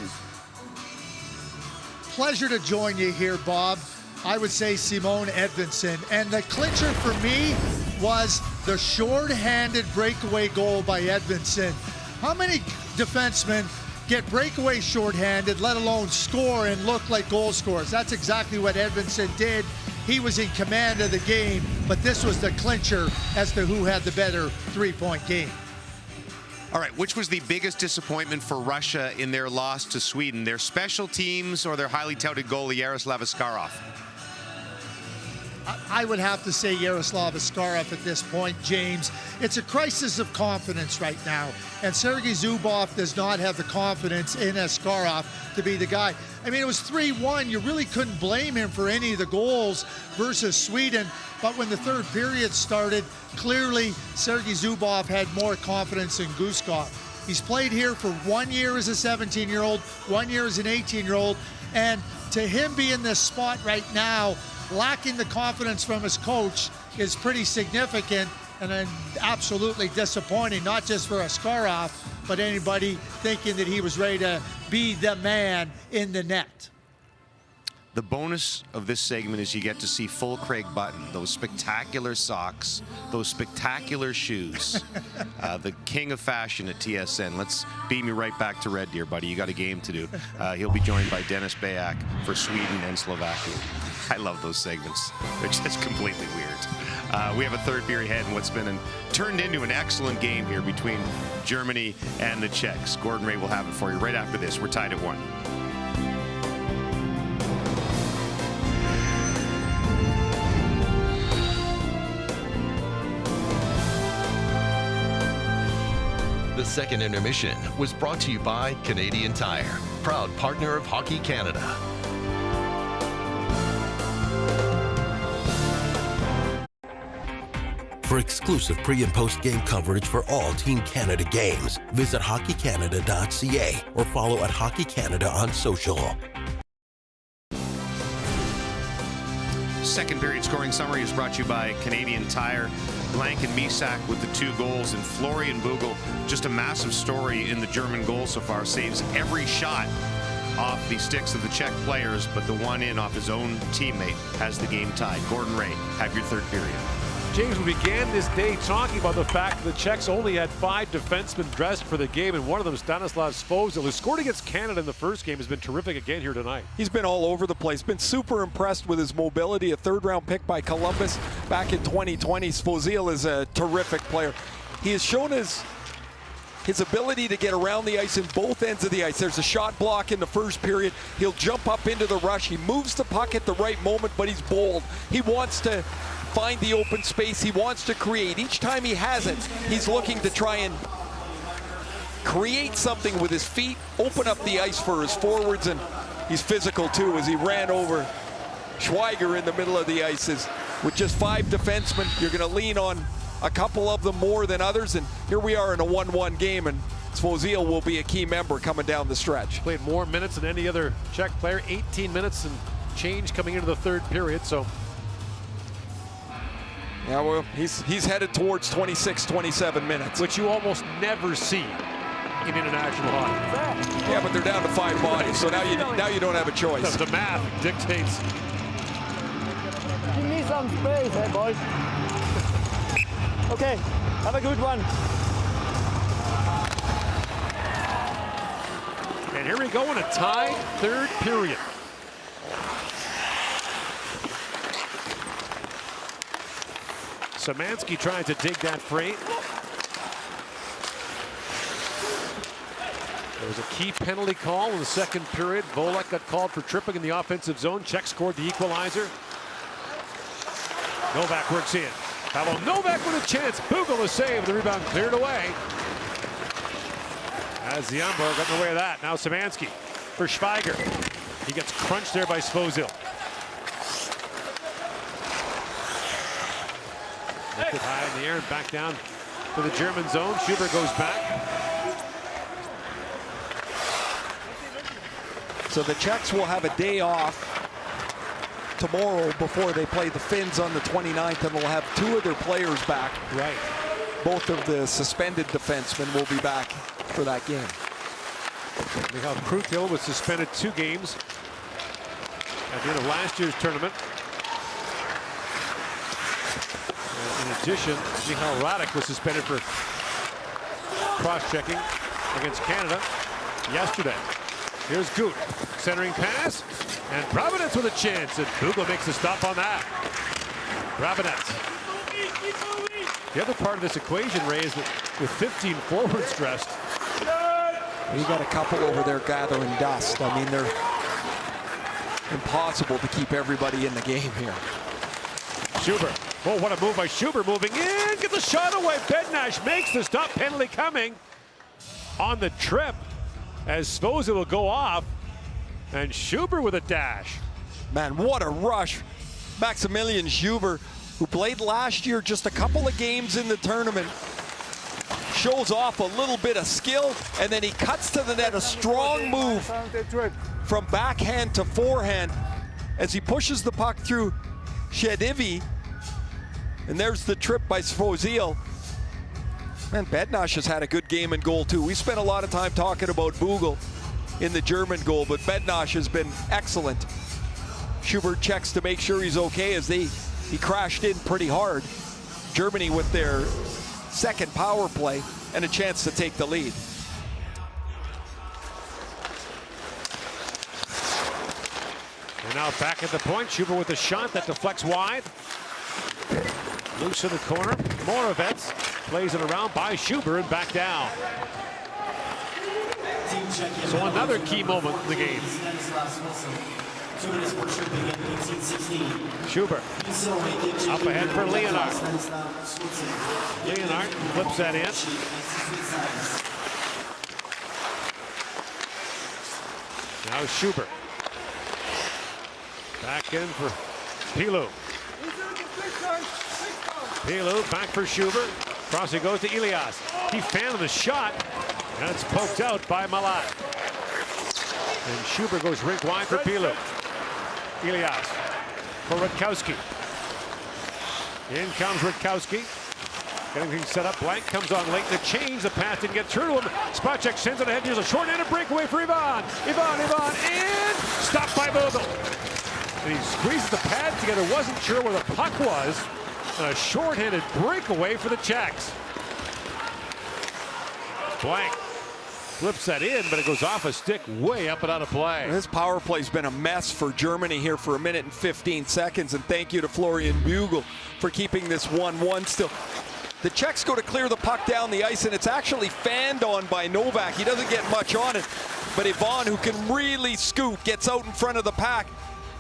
Pleasure to join you here, Bob. I would say Simone Edvinsson. And the clincher for me was the short-handed breakaway goal by Edvinsson. How many defensemen get breakaway short-handed, let alone score and look like goal scorers? That's exactly what Edvinsson did. He was in command of the game, but this was the clincher as to who had the better three-point game. All right, which was the biggest disappointment for Russia in their loss to Sweden? Their special teams or their highly touted goalie, Yaroslav Askarov? I would have to say Yaroslav Askarov at this point, James. It's a crisis of confidence right now, and Sergei Zubov does not have the confidence in Askarov to be the guy. I mean, it was 3-1. You really couldn't blame him for any of the goals versus Sweden, but when the third period started, clearly Sergei Zubov had more confidence than Guskov. He's played here for 1 year as a 17-year-old, 1 year as an 18-year-old, and to him be in this spot right now, lacking the confidence from his coach, is pretty significant and absolutely disappointing, not just for Askarov, but anybody thinking that he was ready to be the man in the net. The bonus of this segment is you get to see full Craig Button, those spectacular socks, those spectacular shoes, the king of fashion at TSN. Let's beam you right back to Red Deer, buddy. You got a game to do. He'll be joined by Dennis Bayak for Sweden and Slovakia. I love those segments. They're just completely weird. We have a third period ahead in what's been turned into an excellent game here between Germany and the Czechs. Gordon Ray will have it for you right after this. We're tied at 1. The second intermission was brought to you by Canadian Tire, proud partner of Hockey Canada. For exclusive pre- and post-game coverage for all Team Canada games, visit hockeycanada.ca or follow at Hockey Canada on social. Second period scoring summary is brought to you by Canadian Tire. Blank and Misak with the 2 goals, and Florian Bugel, just a massive story in the German goal so far, saves every shot off the sticks of the Czech players, but the one in off his own teammate has the game tied. Gordon Ray, have your third period. James, we began this day talking about the fact that the Czechs only had 5 defensemen dressed for the game, and one of them, Stanislav Svozil, who scored against Canada in the first game, has been terrific again here tonight. He's been all over the place. Been super impressed with his mobility. A third-round pick by Columbus back in 2020. Svozil is a terrific player. He has shown his ability to get around the ice in both ends of the ice. There's a shot block in the first period. He'll jump up into the rush. He moves the puck at the right moment, but he's bold. He wants to find the open space. He wants to create. Each time he has it, he's looking to try and create something with his feet, open up the ice for his forwards, and he's physical too as he ran over Schweiger in the middle of the ice. With just 5 defensemen, you're going to lean on a couple of them more than others, and here we are in a 1-1 game, and Svozil will be a key member coming down the stretch. Played more minutes than any other Czech player, 18 minutes and change coming into the third period, so. Yeah, well, he's headed towards 26, 27 minutes. Which you almost never see in international hockey. Yeah, but they're down to 5 bodies, so now you don't have a choice. The math dictates. Give me some space, hey boys. Okay, have a good one. And here we go in a tied third period. Szymanski trying to dig that free. There was a key penalty call in the second period. Volek got called for tripping in the offensive zone. Czech scored the equalizer. Novak works in. Pavel Novak with a chance. Bugel a save. The rebound cleared away. As Ziemba got in the way of that. Now Szymanski for Schweiger. He gets crunched there by Svozil. Lifted high in the air and back down to the German zone. Schubert goes back. So the Czechs will have a day off tomorrow before they play the Finns on the 29th, and they'll have 2 of their players back. Right. Both of the suspended defensemen will be back for that game. Michal Krutil was suspended 2 games at the end of last year's tournament. In addition, Michal Radek was suspended for cross-checking against Canada yesterday. Here's Gut, centering pass, and Providence with a chance, and Bugel makes a stop on that. Providence. The other part of this equation, Ray, is that with 15 forwards dressed, you got a couple over there gathering dust. I mean, they're impossible to keep everybody in the game here. Schubert. Oh, what a move by Schubert, moving in, get the shot away. Bednash makes the stop, penalty coming on the trip as Svozil will go off, and Schubert with a dash. Man, what a rush. Maximilian Schubert, who played last year just a couple of games in the tournament, shows off a little bit of skill, and then he cuts to the net, a strong move from backhand to forehand as he pushes the puck through Shedivi. And there's the trip by Svozil. Man, Bednash has had a good game in goal too. We spent a lot of time talking about Bugel in the German goal, but Bednash has been excellent. Schubert checks to make sure he's okay as he crashed in pretty hard. Germany with their second power play and a chance to take the lead. And now back at the point, Schubert with a shot that deflects wide. Loose in the corner. Moravets plays it around by Schubert and back down. So another key moment in the game. Schubert up ahead for Leonard. Leonard flips that in. Now Schubert. Back in for Pilou. Pilou back for Schubert. Crossing goes to Elias. He fanned the shot, and it's poked out by Malat. And Schubert goes rink wide for Pilou. Elias for Rutkowski. In comes Rutkowski. Getting things set up. Blank comes on late to change. The pass didn't get through to him. Spacek sends it ahead. Here's a short-handed breakaway for Ivan. Ivan, and stopped by Bugel. And he squeezes the pad together. Wasn't sure where the puck was. And a short-handed breakaway for the Czechs. Blank flips that in, but it goes off a stick way up and out of play. This power play's been a mess for Germany here for 1 minute and 15 seconds, and thank you to Florian Bugel for keeping this 1-1 still. The Czechs go to clear the puck down the ice, and it's actually fanned on by Novak. He doesn't get much on it, but Ivan, who can really scoot, gets out in front of the pack.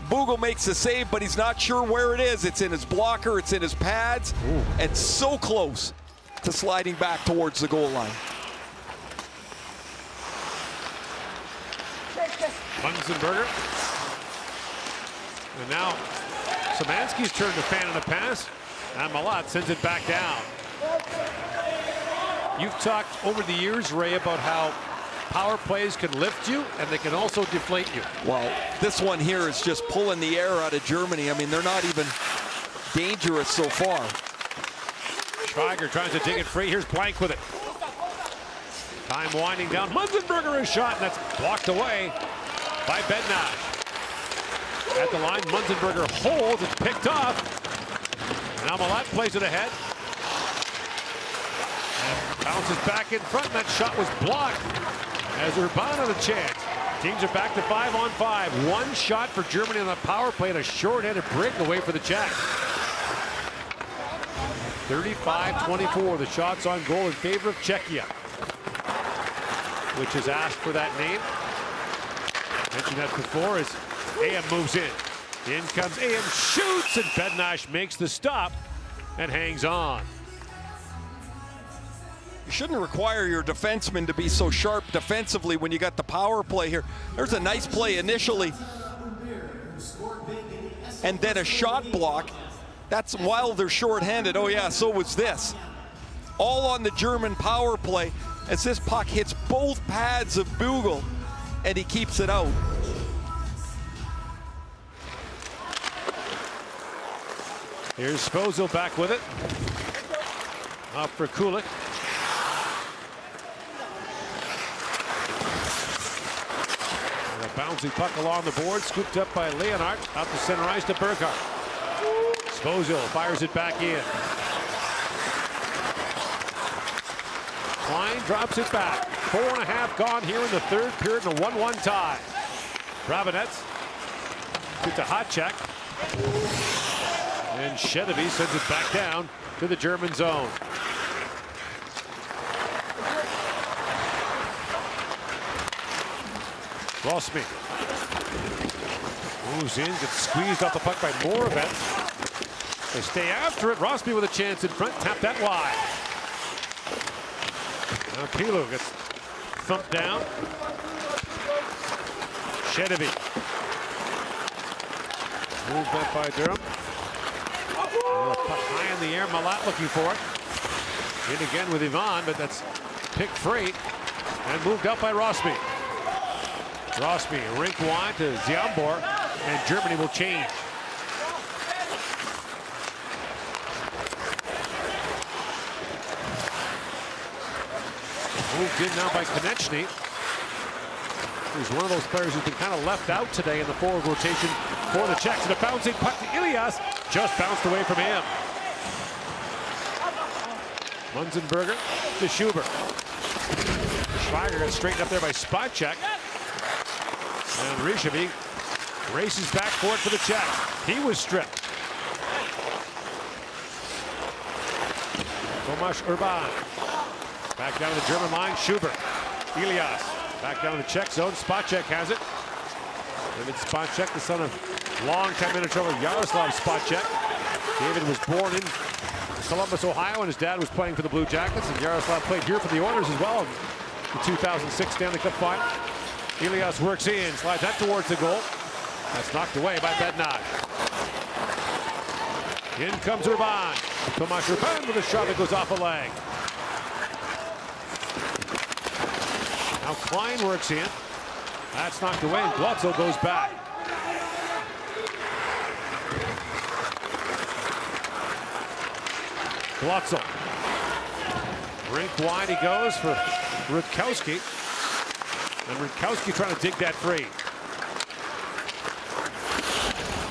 Bugel makes the save, but he's not sure where it is. It's in his blocker, it's in his pads, and so close to sliding back towards the goal line. Munzenberger. And now Szymanski's turn to fan in a pass, and Malat sends it back down. You've talked over the years, Ray, about how power plays can lift you and they can also deflate you. Well, this one here is just pulling the air out of Germany. I mean, they're not even dangerous so far. Schweiger tries to dig it free. Here's Blank with it. Time winding down. Munzenberger is shot, and that's blocked away by Bednarz. At the line, Munzenberger holds. It's picked off. Now Malat plays it ahead. And bounces back in front, and that shot was blocked as Urban had a chance. Teams are back to 5-on-5. One shot for Germany on the power play and a short-handed breakaway for the Czechs. 35-24, the shots on goal in favor of Czechia, which has asked for that name. Mentioned that before as AM moves in. In comes AM, shoots, and Bednarz makes the stop and hangs on. You shouldn't require your defenseman to be so sharp defensively when you got the power play here. There's a nice play initially, and then a shot block. That's while they're shorthanded. Oh yeah, so was this. All on the German power play as this puck hits both pads of Bugel, and he keeps it out. Here's Svozil back with it. Up for Kulik. And a bouncing puck along the board, scooped up by Leonhardt. Out to center ice to Burkhardt. Svozil fires it back in. Klein drops it back. 4.5 gone here in the third period and a 1-1 tie. Brabenetz to Hotchek. And Shedevy sends it back down to the German zone. Rosmi moves in, gets squeezed off the puck by Moravec. They stay after it. Rosmi with a chance in front, tap that wide. Now Pilo gets thumped down. Shedevy. Moved up by Durham. Puck high in the air, Malat looking for it. In again with Ivan, but that's picked free and moved up by Rosmi. Rosmi, rink wide to Ziambor, and Germany will change. Moved in now by Konechny. He's one of those players who's been kind of left out today in the forward rotation for the Czechs. And a bouncing puck to Ilias, just bounced away from him. Munzenberger to Schubert. Schweiger got straightened up there by Spacek. And Rishavy races back for it for the Czechs. He was stripped. Tomasz Urban. Back down to the German line, Schubert. Ilias back down to the Czech zone. Spacek has it. David Spacek, the son of longtime Minnesota Yaroslav Spacek. David was born in Columbus, Ohio, and his dad was playing for the Blue Jackets, and Yaroslav played here for the Oilers as well in the 2006 Stanley Cup final. Ilias works in, slides that towards the goal. That's knocked away by Bednarz. In comes Urban. Tomasz Urban with a shot that goes off a leg. Now Klein works in. That's knocked away, and Glotzel goes back. Glotzel. Rink wide he goes for Rutkowski. And Rutkowski trying to dig that free.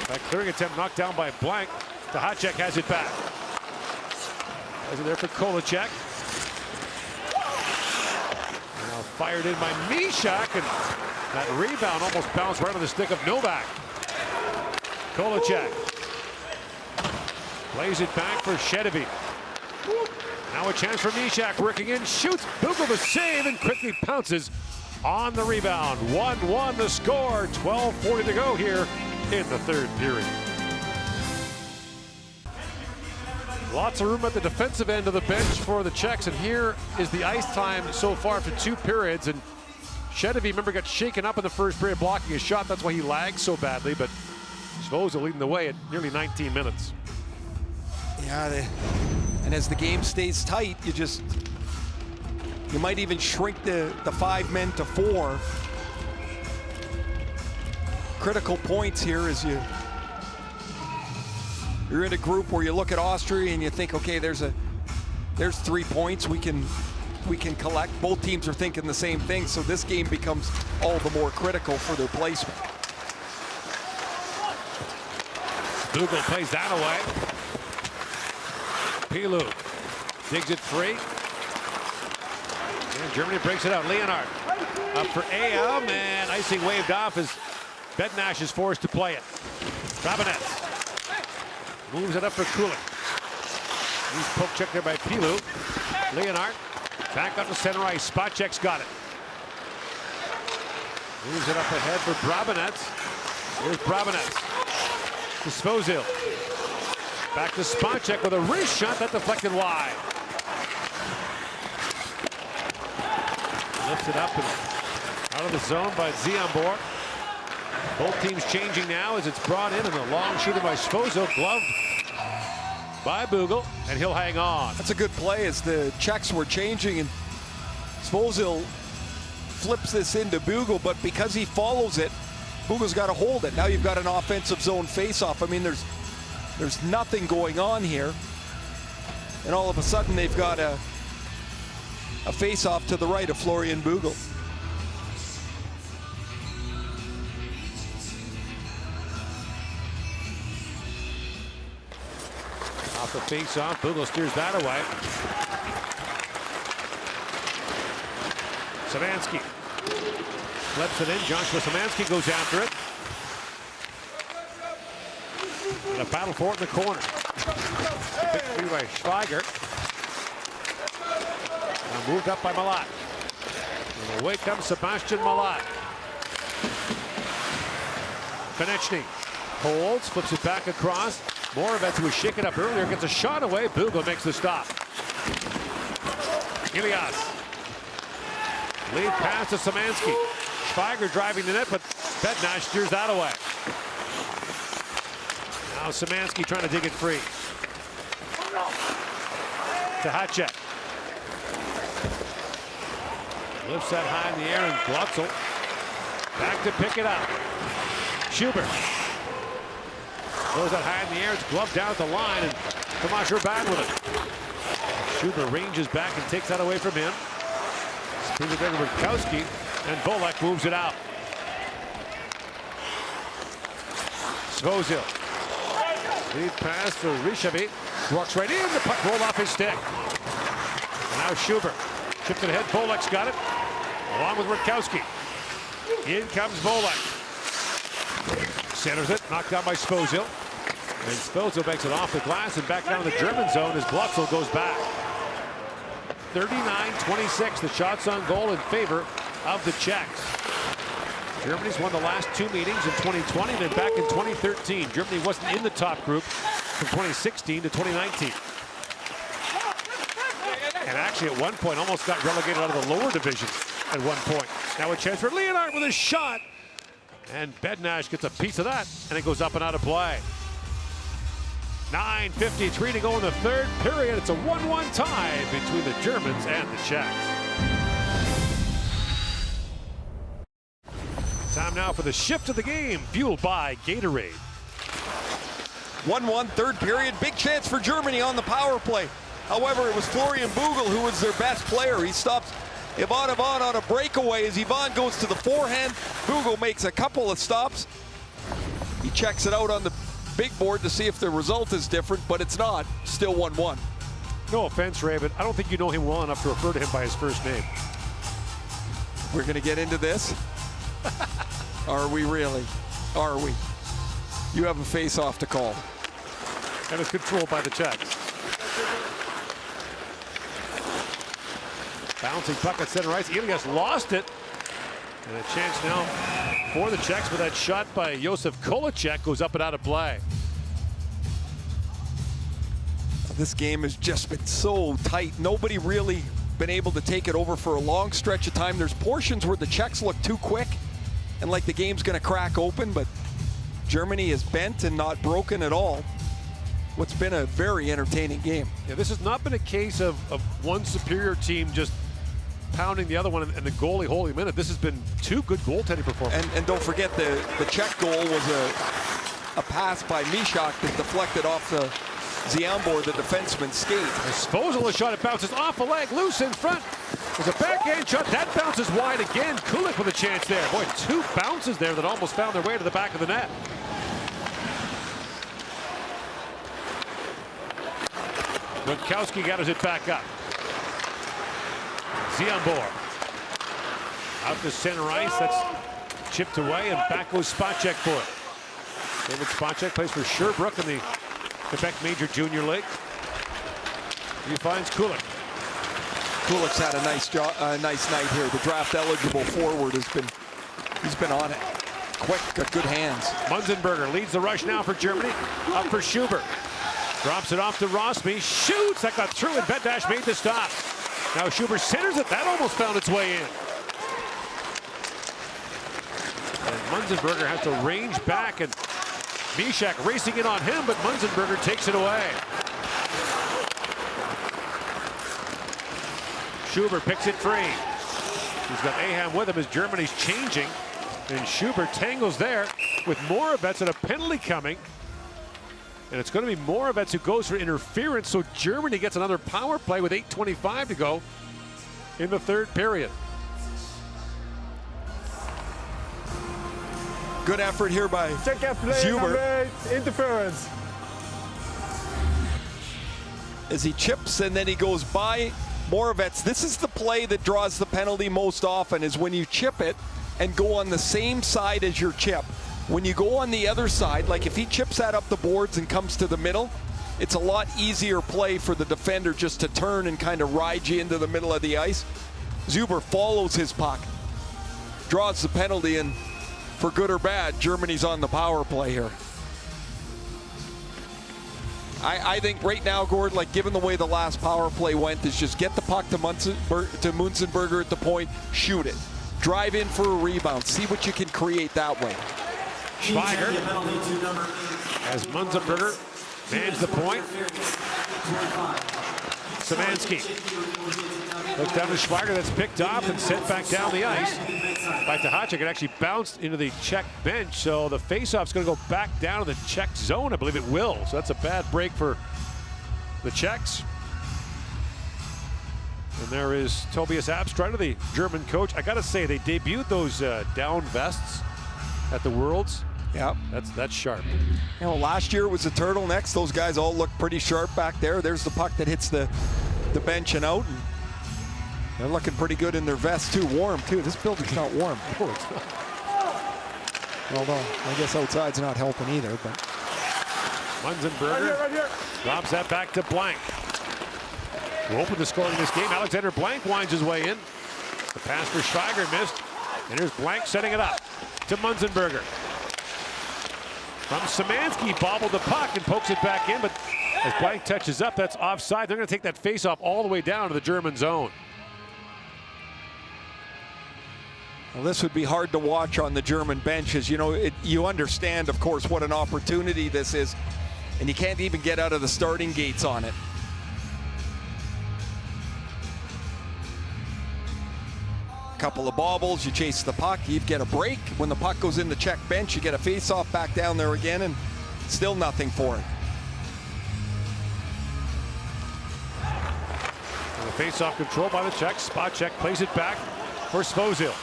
That clearing attempt knocked down by Blank. Hotchek has it back. Plays it there for Kolachek. Now fired in by Mishak, and that rebound almost bounced right on the stick of Novak. Kolachek plays it back for Shedevy. Now a chance for Mishak, working in, shoots, Bugel the save, and quickly pounces on the rebound. 1-1 the score, 12:40 to go here in the third period. Lots of room at the defensive end of the bench for the Czechs, and here is the ice time so far for 2 periods. And Shedevy, remember, got shaken up in the first period blocking a shot. That's why he lagged so badly, but Svozil leading the way at nearly 19 minutes. Yeah, and as the game stays tight, you might even shrink the 5 men to 4. Critical points here as you're in a group where you look at Austria and you think, okay, there's 3 points we can collect. Both teams are thinking the same thing, so this game becomes all the more critical for their placement. Bugel plays that away. Pilou digs it free. And Germany breaks it out. Leonard up for AM, and icing waved off as Bednash is forced to play it. Robinets moves it up for Kulik. He's poke checked there by Pilou. Leonard back up to center ice. Spacek's got it. Moves it up ahead for Brabinets. Here's Brabinets to Svozil. Back to Spacek with a wrist shot that deflected wide. Lifted up and out of the zone by Ziambor. Both teams changing now as it's brought in, and a long shooter by Svozil, gloved by Bugel, and he'll hang on. That's a good play as the Czechs were changing, and Svozil flips this into Bugel, but because he follows it, Bugel's got to hold it. Now you've got an offensive zone face-off. I mean, there's nothing going on here, and all of a sudden they've got a face-off to the right of Florian Bugel. Off the face-off, Bugel steers that away. Szymanski flips it in. Joshua Szymanski goes after it. And a battle for it in the corner. Big three by Schweiger. Now moved up by Malat. And away comes Sebastian Malat. Konechny holds, flips it back across. Moravec, who was shaken up earlier, gets a shot away. Bugel makes the stop. Ilias. Lead pass to Szymanski. Schweiger driving the net, but Bednash steers that away. Now Szymanski trying to dig it free. To Hatchek. Lifts that high in the air, and Glutzel back to pick it up. Schubert throws that high in the air. It's gloved down at the line, and Tomas Urban with it. Schubert ranges back and takes that away from him. Brings it there to Rutkowski, and Volek moves it out. Svozil. Lead pass for Rishavi. Walks right in. The puck rolled off his stick. And now Schubert. Chipped it ahead. Volek's got it. Along with Rutkowski. In comes Volek. Centers it. Knocked down by Svozil. And Svozil makes it off the glass and back down to the German zone as Glutzel goes back. 39-26. The shots on goal in favor of the Czechs. Germany's won the last 2 meetings in 2020 and then back in 2013. Germany wasn't in the top group from 2016 to 2019. And actually at one point almost got relegated out of the lower division at one point. Now a chance for Leonard with a shot. And Bednash gets a piece of that, and it goes up and out of play. 9:53 to go in the third period. It's a 1-1 tie between the Germans and the Czechs. Time now for the shift of the game, fueled by Gatorade. 1-1 third period. Big chance for Germany on the power play. However, it was Florian Bugel who was their best player. He stops Ivan on a breakaway as Ivan goes to the forehand. Bugel makes a couple of stops. He checks it out on the big board to see if the result is different, but it's not. Still 1-1. No offense, Ray, but I don't think you know him well enough to refer to him by his first name. We're going to get into this? Are we really? Are we? You have a face-off to call. And it's controlled by the Czechs. Bouncing puck at center ice. Elias lost it. And a chance now for the Czechs, but that shot by Josef Kolacek goes up and out of play. This game has just been so tight. Nobody really been able to take it over for a long stretch of time. There's portions where the Czechs look too quick and like the game's going to crack open, but Germany is bent and not broken at all. What's been a very entertaining game. Yeah, this has not been a case of one superior team just pounding the other one and the goalie holding him in it. This has been two good goaltending performances. And don't forget the Czech goal was a pass by Mishak that deflected off the Ziambor, the defenseman's skate. Disposal of shot, it bounces off a leg, loose in front. There's a backhand shot, that bounces wide again. Kulik with a chance there. Boy, two bounces there that almost found their way to the back of the net. Witkowski gathers it back up. Ziambor. Out to center ice, that's chipped away, and back goes Spacek for it. David Spacek plays for Sherbrooke in the Quebec Major Junior League. He finds Kulik. Kulik's had a nice night here. The draft eligible forward he's been on it. Quick, got good hands. Munzenberger leads the rush now for Germany. Up for Schubert. Drops it off to Rossby. Shoots, that got through, and Betdash made the stop. Now Schubert centers it, that almost found its way in. And Munzenberger has to range back, and Mishak racing in on him, but Munzenberger takes it away. Schubert picks it free. He's got Aham with him as Germany's changing. And Schubert tangles there with Moravec and a penalty coming. And it's going to be Moravec who goes for interference, so Germany gets another power play with 8:25 to go in the third period. Good effort here by Schubert. Interference. As he chips and then he goes by Moravec. This is the play that draws the penalty most often, is when you chip it and go on the same side as your chip. When you go on the other side, like if he chips that up the boards and comes to the middle, it's a lot easier play for the defender just to turn and kind of ride you into the middle of the ice. Zuber follows his puck, draws the penalty, and for good or bad, Germany's on the power play here. I think right now, Gord, like given the way the last power play went, is just get the puck to Munzenberger at the point, shoot it. Drive in for a rebound, see what you can create that way. Schweiger as Munzenberger mans the point. Szymanski looks down to Schweiger, that's picked off and sent back down the ice by Tahacek. It actually bounced into the Czech bench, so the faceoff's going to go back down to the Czech zone. I believe it will, so that's a bad break for the Czechs. And there is Tobias Abstreiter, the German coach. I got to say, they debuted those down vests at the Worlds. Yeah, that's sharp. You know, last year it was the turtlenecks. Those guys all look pretty sharp back there. There's the puck that hits the bench and out. And they're looking pretty good in their vests too. Warm too. This building's not warm. Oh, it's not. Although I guess outside's not helping either. But Munzenberger right here. drops that back to Blank. Who opened the scoring in this game. Alexander Blank winds his way in. The pass for Schweiger missed. And here's Blank setting it up to Munzenberger. From Szymanski, bobbled the puck and pokes it back in, but as Blank touches up, that's offside. They're going to take that face-off all the way down to the German zone. Well, this would be hard to watch on the German bench, as you know, you understand, of course, what an opportunity this is, and you can't even get out of the starting gates on it. Couple of bobbles, you chase the puck, you get a break. When the puck goes in the Czech bench, you get a face-off back down there again, and still nothing for it. And the face-off control by the Czechs. Spacek plays it back for Svozil.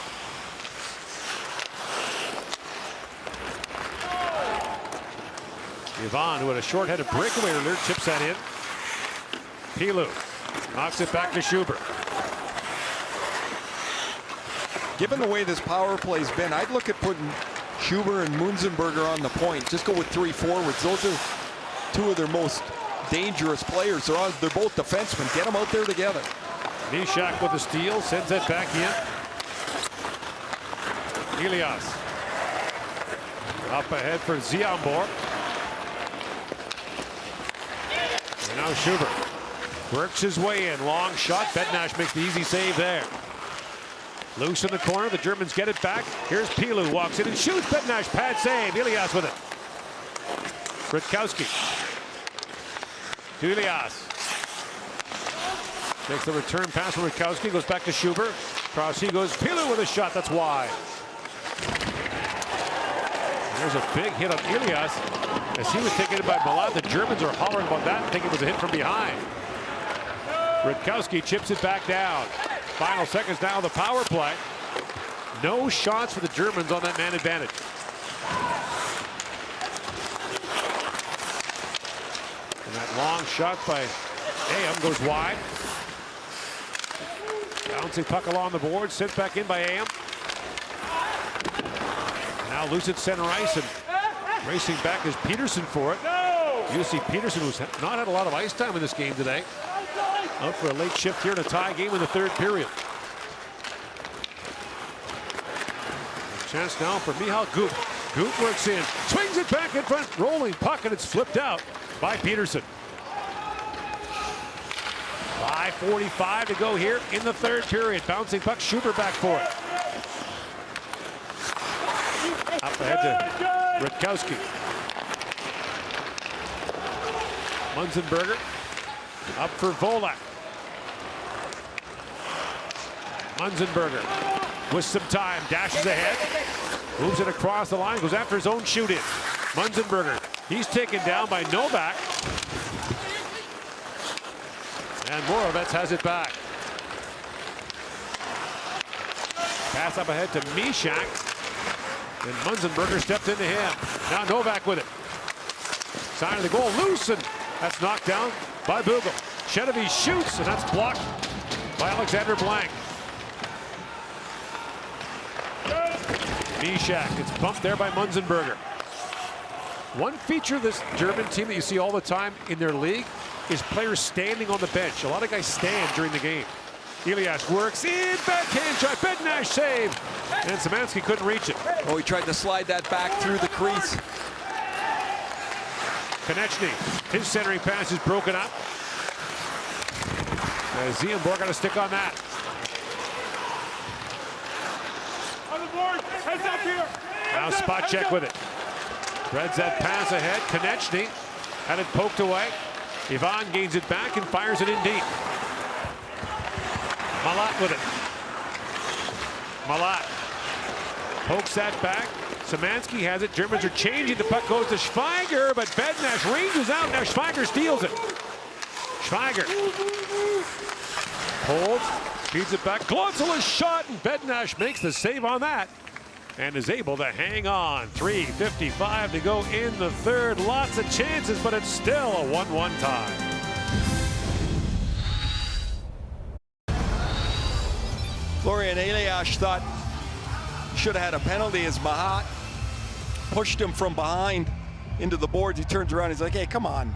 Ivan, who had a short-headed breakaway earlier, chips that in. Pilou knocks it back to Schubert. Given the way this power play's been, I'd look at putting Schubert and Munzenberger on the point. Just go with 3 forwards. Those are two of their most dangerous players. They're both defensemen. Get them out there together. Mishak with the steal, sends it back in. Elias up ahead for Ziambor. And now Schubert works his way in. Long shot. Bednash makes the easy save there. Loose in the corner. The Germans get it back. Here's Pilou. Walks in and shoots. Bednash pad save. Elias with it. Rutkowski. To Elias. Makes the return pass from Rutkowski. Goes back to Schubert. Cross he goes. Pilou with a shot. That's wide. There's a big hit on Elias as he was taken by Malat. The Germans are hollering about that, thinking it was a hit from behind. Rutkowski chips it back down. Final seconds now of the power play. No shots for the Germans on that man advantage. And that long shot by Aham goes wide. Bouncing puck along the board, sent back in by Aham. Now loose at center ice and racing back is Peterson for it. You see Peterson who's not had a lot of ice time in this game today. Out for a late shift here in a tie game in the third period. A chance now for Michal Gut. Gut works in, swings it back in front, rolling puck, and it's flipped out by Peterson. 5:45 to go here in the third period. Bouncing puck, Schubert back for it. Up ahead to Rutkowski. Munzenberger up for Volak. Munzenberger with some time, dashes ahead, moves it across the line, goes after his own shoot-in. Munzenberger, he's taken down by Novak. And Moravec has it back. Pass up ahead to Mishak. And Munzenberger stepped into him. Now Novak with it. Side of the goal, loose, and that's knocked down by Bugel. Chedevy shoots, and that's blocked by Alexander Blank. Mishak gets bumped there by Munzenberger. One feature of this German team that you see all the time in their league is players standing on the bench. A lot of guys stand during the game. Elias works in, backhand shot, Bednash save, and Szymanski couldn't reach it. Oh, he tried to slide that back through the crease. Konechny, his centering pass is broken up. Ziambor got a stick on that. On the board, heads up here. Now spot check with it. Threads that pass ahead. Konechny had it poked away. Ivan gains it back and fires it in deep. Malat with it. Malat pokes that back. Szymanski has it. Germans are changing. The puck goes to Schweiger, but Bednash ranges out. Now Schweiger steals it. Schweiger holds, feeds it back. Glotzel's shot, and Bednash makes the save on that and is able to hang on. 3:55 to go in the third. Lots of chances, but it's still a 1-1 tie. Florian Elias thought should have had a penalty as Mahat pushed him from behind into the boards. He turns around, he's like, hey, come on.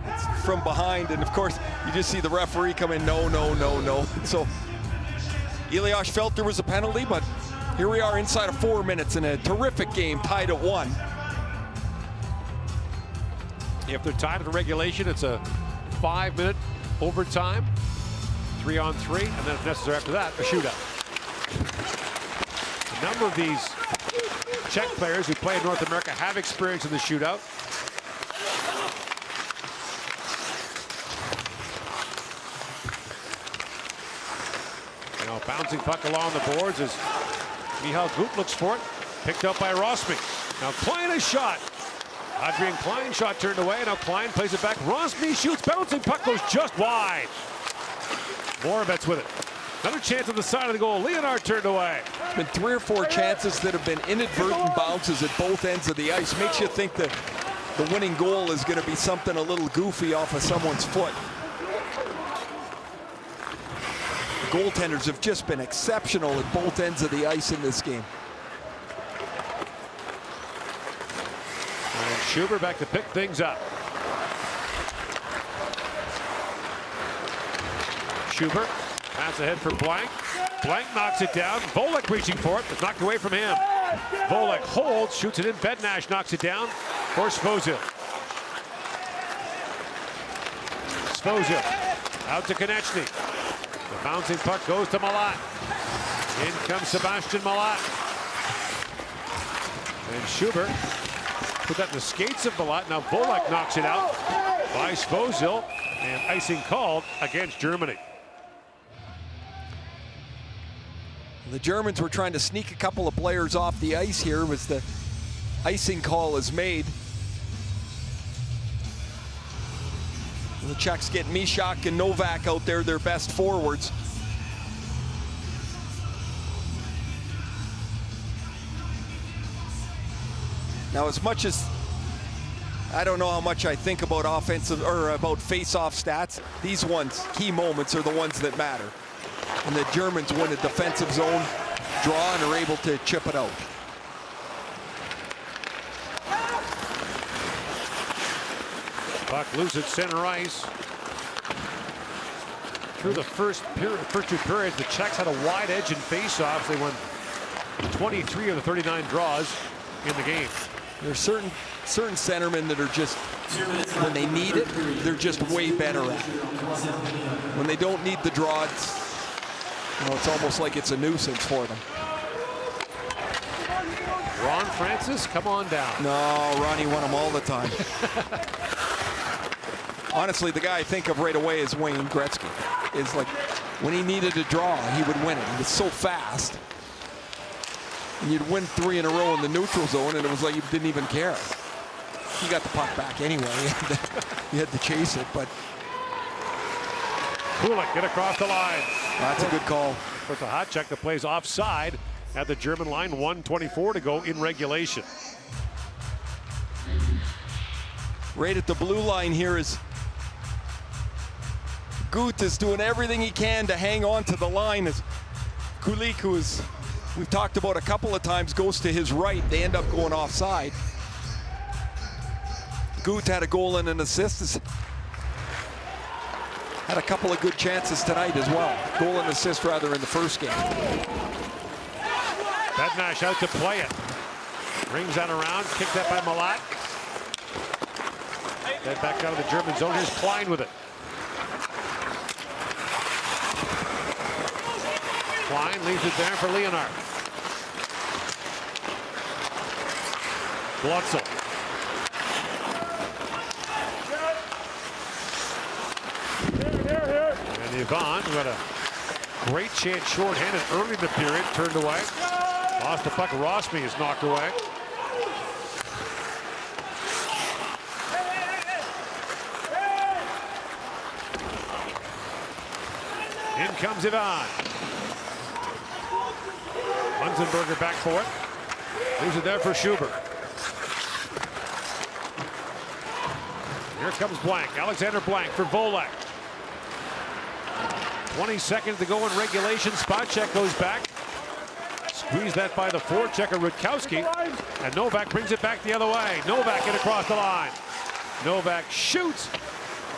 It's from behind, and of course, you just see the referee come in, no, no, no, no. So Elias felt there was a penalty, but here we are inside of 4 minutes in a terrific game, tied at 1. If they're tied at the regulation, it's a 5-minute overtime. 3-on-3, and then if necessary after that, a shootout. A number of these Czech players who play in North America have experience in the shootout. Now bouncing puck along the boards as Michal Gut looks for it. Picked up by Rosmi. Now Klein a shot. Adrian Klein shot turned away. Now Klein plays it back. Rosmi shoots. Bouncing puck goes just wide. Moravec with it. Another chance on the side of the goal. Leonard turned away. Been 3 or 4 chances that have been inadvertent bounces at both ends of the ice. Makes you think that the winning goal is going to be something a little goofy off of someone's foot. The goaltenders have just been exceptional at both ends of the ice in this game. And Schubert back to pick things up. Schubert, pass ahead for Blank. Blank knocks it down. Volek reaching for it, but knocked away from him. Volek holds, shoots it in. Bednash knocks it down for Svozil. Svozil out to Konechny. The bouncing puck goes to Malat. In comes Sebastian Malat. And Schubert put that in the skates of Malat. Now Volek knocks it out by Svozil, and icing called against Germany. The Germans were trying to sneak a couple of players off the ice here as the icing call is made. The Czechs get Mishak and Novak out there, their best forwards. Now, as much as I don't know how much I think about offensive or about face-off stats, these ones, key moments, are the ones that matter. And the Germans win a defensive zone draw and are able to chip it out. Puck loose at center ice. Through the first two periods, the Czechs had a wide edge in face-offs. They won 23 of the 39 draws in the game. There's certain centermen that are just, when they need it, they're just way better at it. When they don't need the draw, it's almost like it's a nuisance for them. Ron Francis, come on down. No, Ronnie won them all the time. Honestly, the guy I think of right away is Wayne Gretzky. Is like, when he needed a draw, he would win it. He was so fast. And you'd win 3 in a row in the neutral zone, and it was like you didn't even care. He got the puck back anyway. You had to chase it, but... Kulik get across the line. That's a good call. With the hot check, the play's offside at the German line. 1:24 to go in regulation. Right at the blue line here is Gut is doing everything he can to hang on to the line as Kulik, who is, we've talked about a couple of times, goes to his right. They end up going offside. Gut had a goal and an assist. Had a couple of good chances tonight as well. Goal and assist rather in the first game. Bednash out to play it. Rings that around, kicked up by Malat. Then back out of the German zone. Here's Klein with it. Klein leaves it there for Leonard. Blutzel. And Yvonne, who had a great chance shorthanded early in the period, turned away. Lost the puck. Rossby is knocked away. In comes Yvonne. Munzenberger back for it. Leaves it there for Schubert. Here comes Blank. Alexander Blank for Volek. 20 seconds to go in regulation. Spot check goes back. Squeeze that by the forechecker Rutkowski. And Novak brings it back the other way. Novak get across the line. Novak shoots.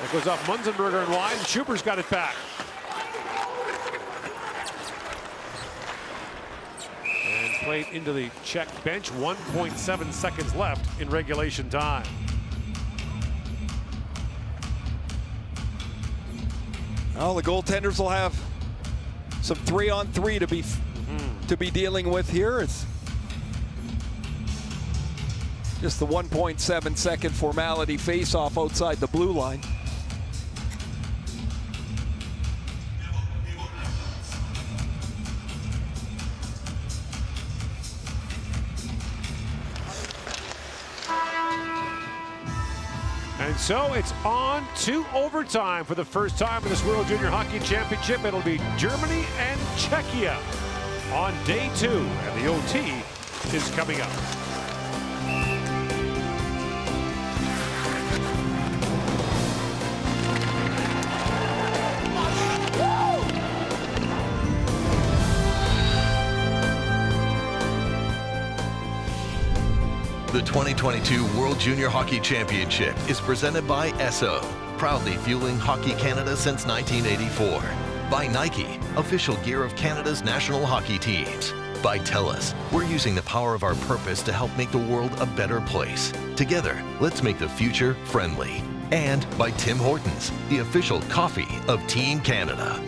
It goes off Munzenberger and wide. Schubert's got it back. And played into the Czech bench. 1.7 seconds left in regulation time. Well, the goaltenders will have some 3-on-3 to be dealing with here. It's just the 1.7 second formality face-off outside the blue line. And so it's on to overtime for the first time in this World Junior Hockey Championship. It'll be Germany and Czechia on day 2, and the OT is coming up. The 2022 World Junior Hockey Championship is presented by Esso, proudly fueling Hockey Canada since 1984. By Nike, official gear of Canada's national hockey teams. By TELUS, we're using the power of our purpose to help make the world a better place. Together, let's make the future friendly. And by Tim Hortons, the official coffee of Team Canada.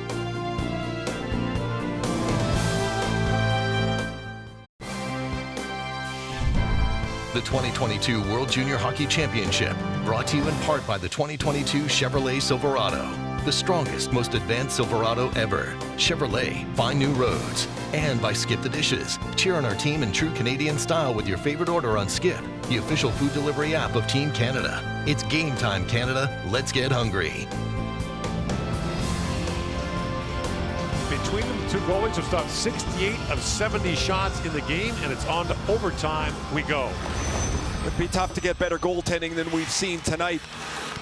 The 2022 World Junior Hockey Championship, brought to you in part by the 2022 Chevrolet Silverado. The strongest, most advanced Silverado ever. Chevrolet, find new roads. And by Skip the Dishes. Cheer on our team in true Canadian style with your favorite order on Skip, the official food delivery app of Team Canada. It's game time, Canada. Let's get hungry. Between them, the two goalies have stopped 68 of 70 shots in the game, and it's on to overtime we go. It'd be tough to get better goaltending than we've seen tonight,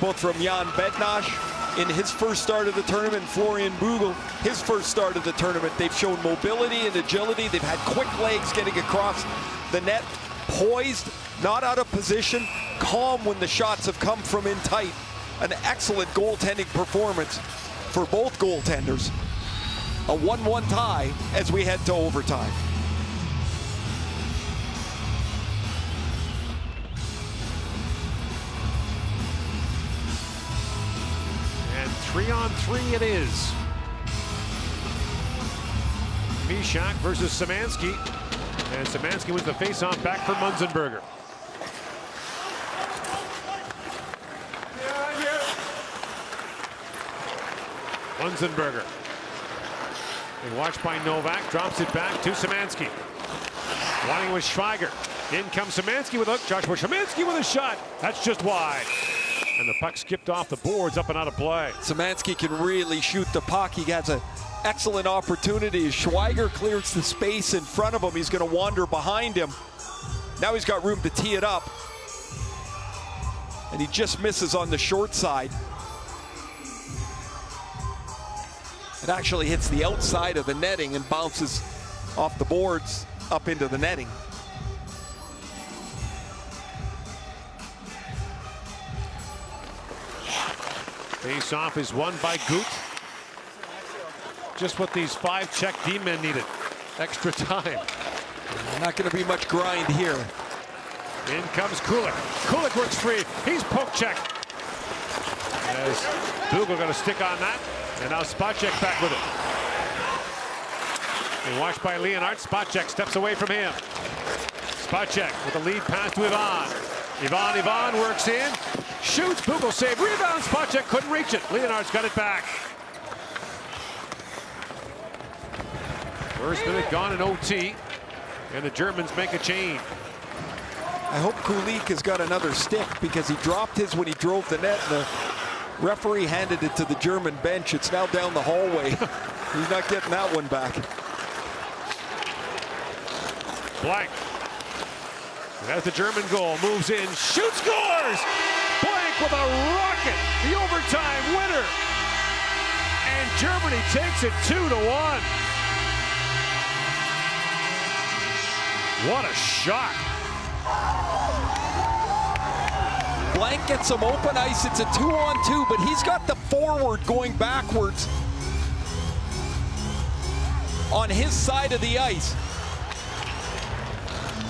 both from Jan Bednář in his first start of the tournament, Florian Bugel, his first start of the tournament. They've shown mobility and agility. They've had quick legs getting across the net, poised, not out of position, calm when the shots have come from in tight. An excellent goaltending performance for both goaltenders. A 1-1 tie as we head to overtime. And 3-on-3 it is. Mishak versus Szymanski. And Szymanski wins the face-off back for Munzenberger. Munzenberger. And watched by Novak, drops it back to Szymanski. Wanting with Schweiger. In comes Szymanski with a hook. Joshua Szymanski with a shot. That's just wide. And the puck skipped off the boards, up and out of play. Szymanski can really shoot the puck. He has an excellent opportunity. As Schweiger clears the space in front of him, he's going to wander behind him. Now he's got room to tee it up. And he just misses on the short side. It actually hits the outside of the netting and bounces off the boards up into the netting. Face-off is won by Gut. Just what these 5 Czech D-men needed. Extra time. Not going to be much grind here. In comes Kulik. Kulik works free. He's poke checked. As Bugel got a stick on that. And now Spacek back with it. And watched by Leonard. Spacek steps away from him. Spacek with the lead pass to Ivan. Ivan works in. Shoots. Bugel save. Rebound. Spacek couldn't reach it. Leonard's got it back. First minute gone in OT. And the Germans make a change. I hope Kulik has got another stick because he dropped his when he drove the net. And the referee handed it to the German bench. It's now down the hallway. He's not getting that one back. Blank. As the German goal moves in, shoots, scores! Blank with a rocket, the overtime winner. And Germany takes it 2-1. What a shot. Blank gets some open ice. It's a 2-on-2, but he's got the forward going backwards on his side of the ice.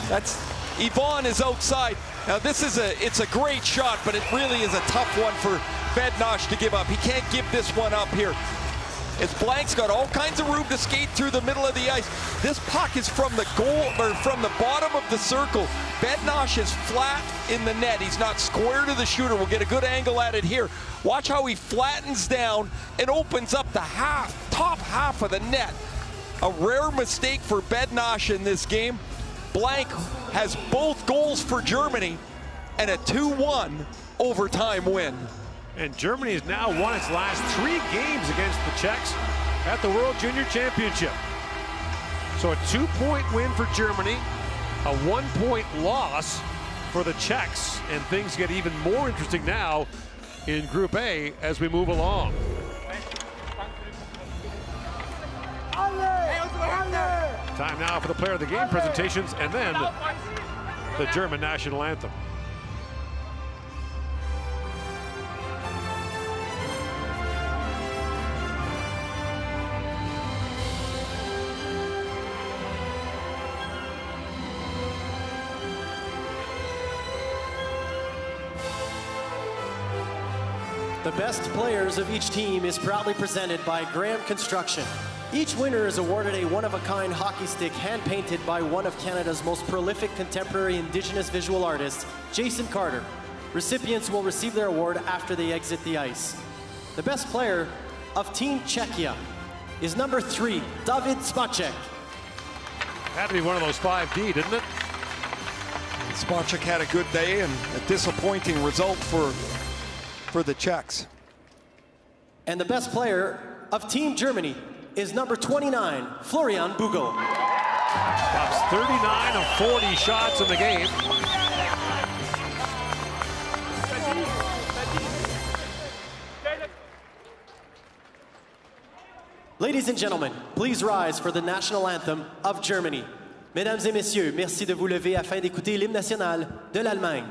That's Ivan is outside. Now this is it's a great shot, but it really is a tough one for Bednář to give up. He can't give this one up here. As Blank's got all kinds of room to skate through the middle of the ice. This puck is from the goal, or from the bottom of the circle. Bednář is flat in the net. He's not square to the shooter. We'll get a good angle at it here. Watch how he flattens down and opens up the top half of the net. A rare mistake for Bednář in this game. Blank has both goals for Germany and a 2-1 overtime win. And Germany has now won its last 3 games against the Czechs at the World Junior Championship. So a 2-point win for Germany, a 1-point loss for the Czechs, and things get even more interesting now in Group A as we move along. Time now for the player of the game presentations, and then the German national anthem. The best players of each team is proudly presented by Graham Construction. Each winner is awarded a one-of-a-kind hockey stick hand-painted by one of Canada's most prolific contemporary Indigenous visual artists, Jason Carter. Recipients will receive their award after they exit the ice. The best player of Team Czechia is number 3, David Spacek. Had to be one of those 5D, didn't it? Spacek had a good day and a disappointing result for the Czechs. And the best player of Team Germany is number 29, Florian Bugel. Stops 39 of 40 shots in the game. Ladies and gentlemen, please rise for the national anthem of Germany. Mesdames et messieurs, merci de vous lever afin d'écouter l'hymne national de l'Allemagne.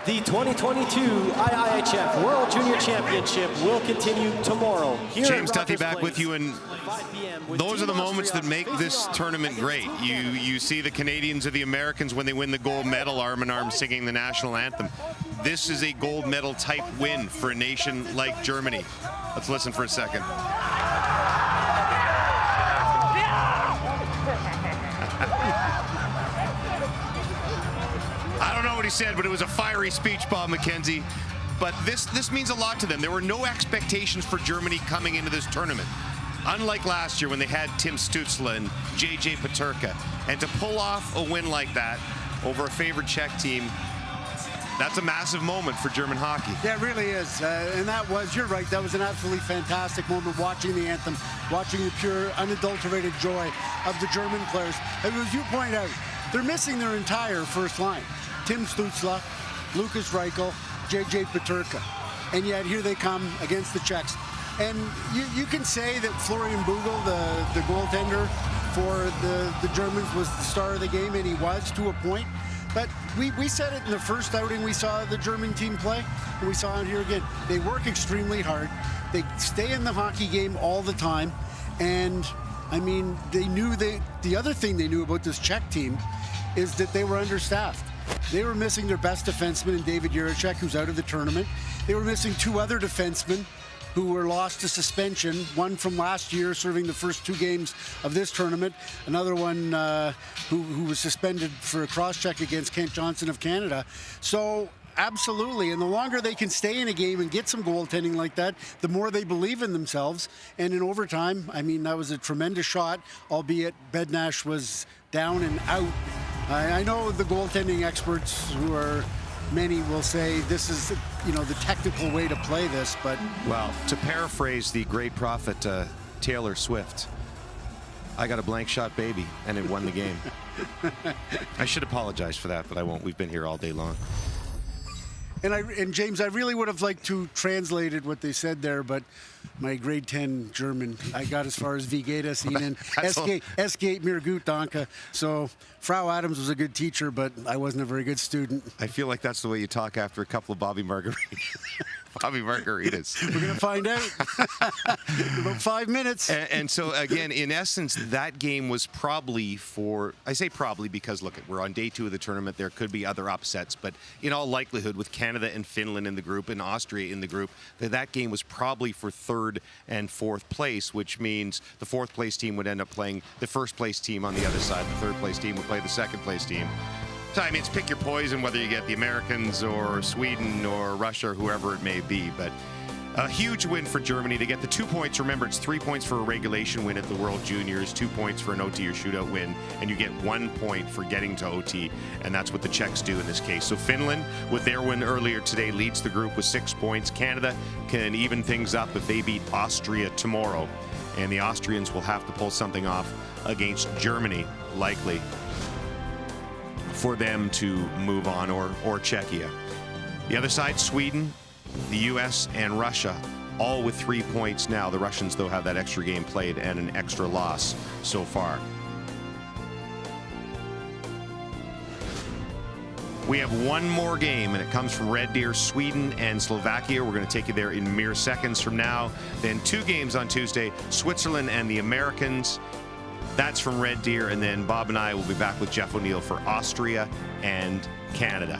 The 2022 IIHF World Junior Championship will continue tomorrow. James Duthie back with you, and those are the moments that make this tournament great. You see the Canadians or the Americans when they win the gold medal arm in arm singing the national anthem. This is a gold medal type win for a nation like Germany. Let's listen for a second. I don't know what he said, but it was a fiery speech, Bob McKenzie. But this means a lot to them. There were no expectations for Germany coming into this tournament. Unlike last year when they had Tim Stützle and JJ Peterka. And to pull off a win like that over a favored Czech team, that's a massive moment for German hockey. Yeah, it really is. And that was, you're right, that was an absolutely fantastic moment watching the anthem, watching the pure, unadulterated joy of the German players. And as you point out, they're missing their entire first line. Tim Stützle, Lukas Reichel, JJ Peterka. And yet here they come against the Czechs. And you can say that Florian Bugel, the goaltender for the Germans, was the star of the game, and he was to a point. But we said it in the first outing we saw the German team play, and we saw it here again. They work extremely hard. They stay in the hockey game all the time. And, I mean, they knew the other thing they knew about this Czech team is that they were understaffed. They were missing their best defenseman in David Jiricek, who's out of the tournament. They were missing two other defensemen who were lost to suspension, one from last year serving the first 2 games of this tournament, another one who was suspended for a cross-check against Kent Johnson of Canada. So absolutely, and the longer they can stay in a game and get some goaltending like that, the more they believe in themselves. And in overtime, I mean, that was a tremendous shot, albeit Bednash was down and out. I know the goaltending experts, who are many, will say this is, you know, the technical way to play this, but... Well, to paraphrase the great prophet Taylor Swift, I got a blank shot baby, and it won the game. I should apologize for that, but I won't. We've been here all day long. And James, I really would have liked to translated what they said there, but my grade 10 German, I got as far as Wie geht es Ihnen? Es geht mir gut, danke. So Frau Adams was a good teacher, but I wasn't a very good student. I feel like that's the way you talk after a couple of Bobby Margaritas. Bobby Margaritas. We're going to find out in about 5 minutes. And so, again, in essence, that game was probably I say probably because, look, we're on day 2 of the tournament. There could be other upsets, but in all likelihood, with Canada and Finland in the group and Austria in the group, that game was probably for 3rd and 4th place, which means the 4th place team would end up playing the 1st place team on the other side. The 3rd place team would play the 2nd place team. So, I mean, it's pick your poison, whether you get the Americans or Sweden or Russia or whoever it may be. But a huge win for Germany to get the 2 points. Remember, it's 3 points for a regulation win at the World Juniors, 2 points for an OT or shootout win, and you get 1 point for getting to OT, and that's what the Czechs do in this case. So Finland, with their win earlier today, leads the group with 6 points. Canada can even things up if they beat Austria tomorrow, and the Austrians will have to pull something off against Germany, likely, for them to move on, or Czechia. The other side, Sweden, the U.S., and Russia, all with 3 points now. The Russians, though, have that extra game played and an extra loss so far. We have one more game, and it comes from Red Deer, Sweden and Slovakia. We're going to take you there in mere seconds from now. Then 2 games on Tuesday, Switzerland and the Americans. That's from Red Deer, and then Bob and I will be back with Jeff O'Neill for Austria and Canada.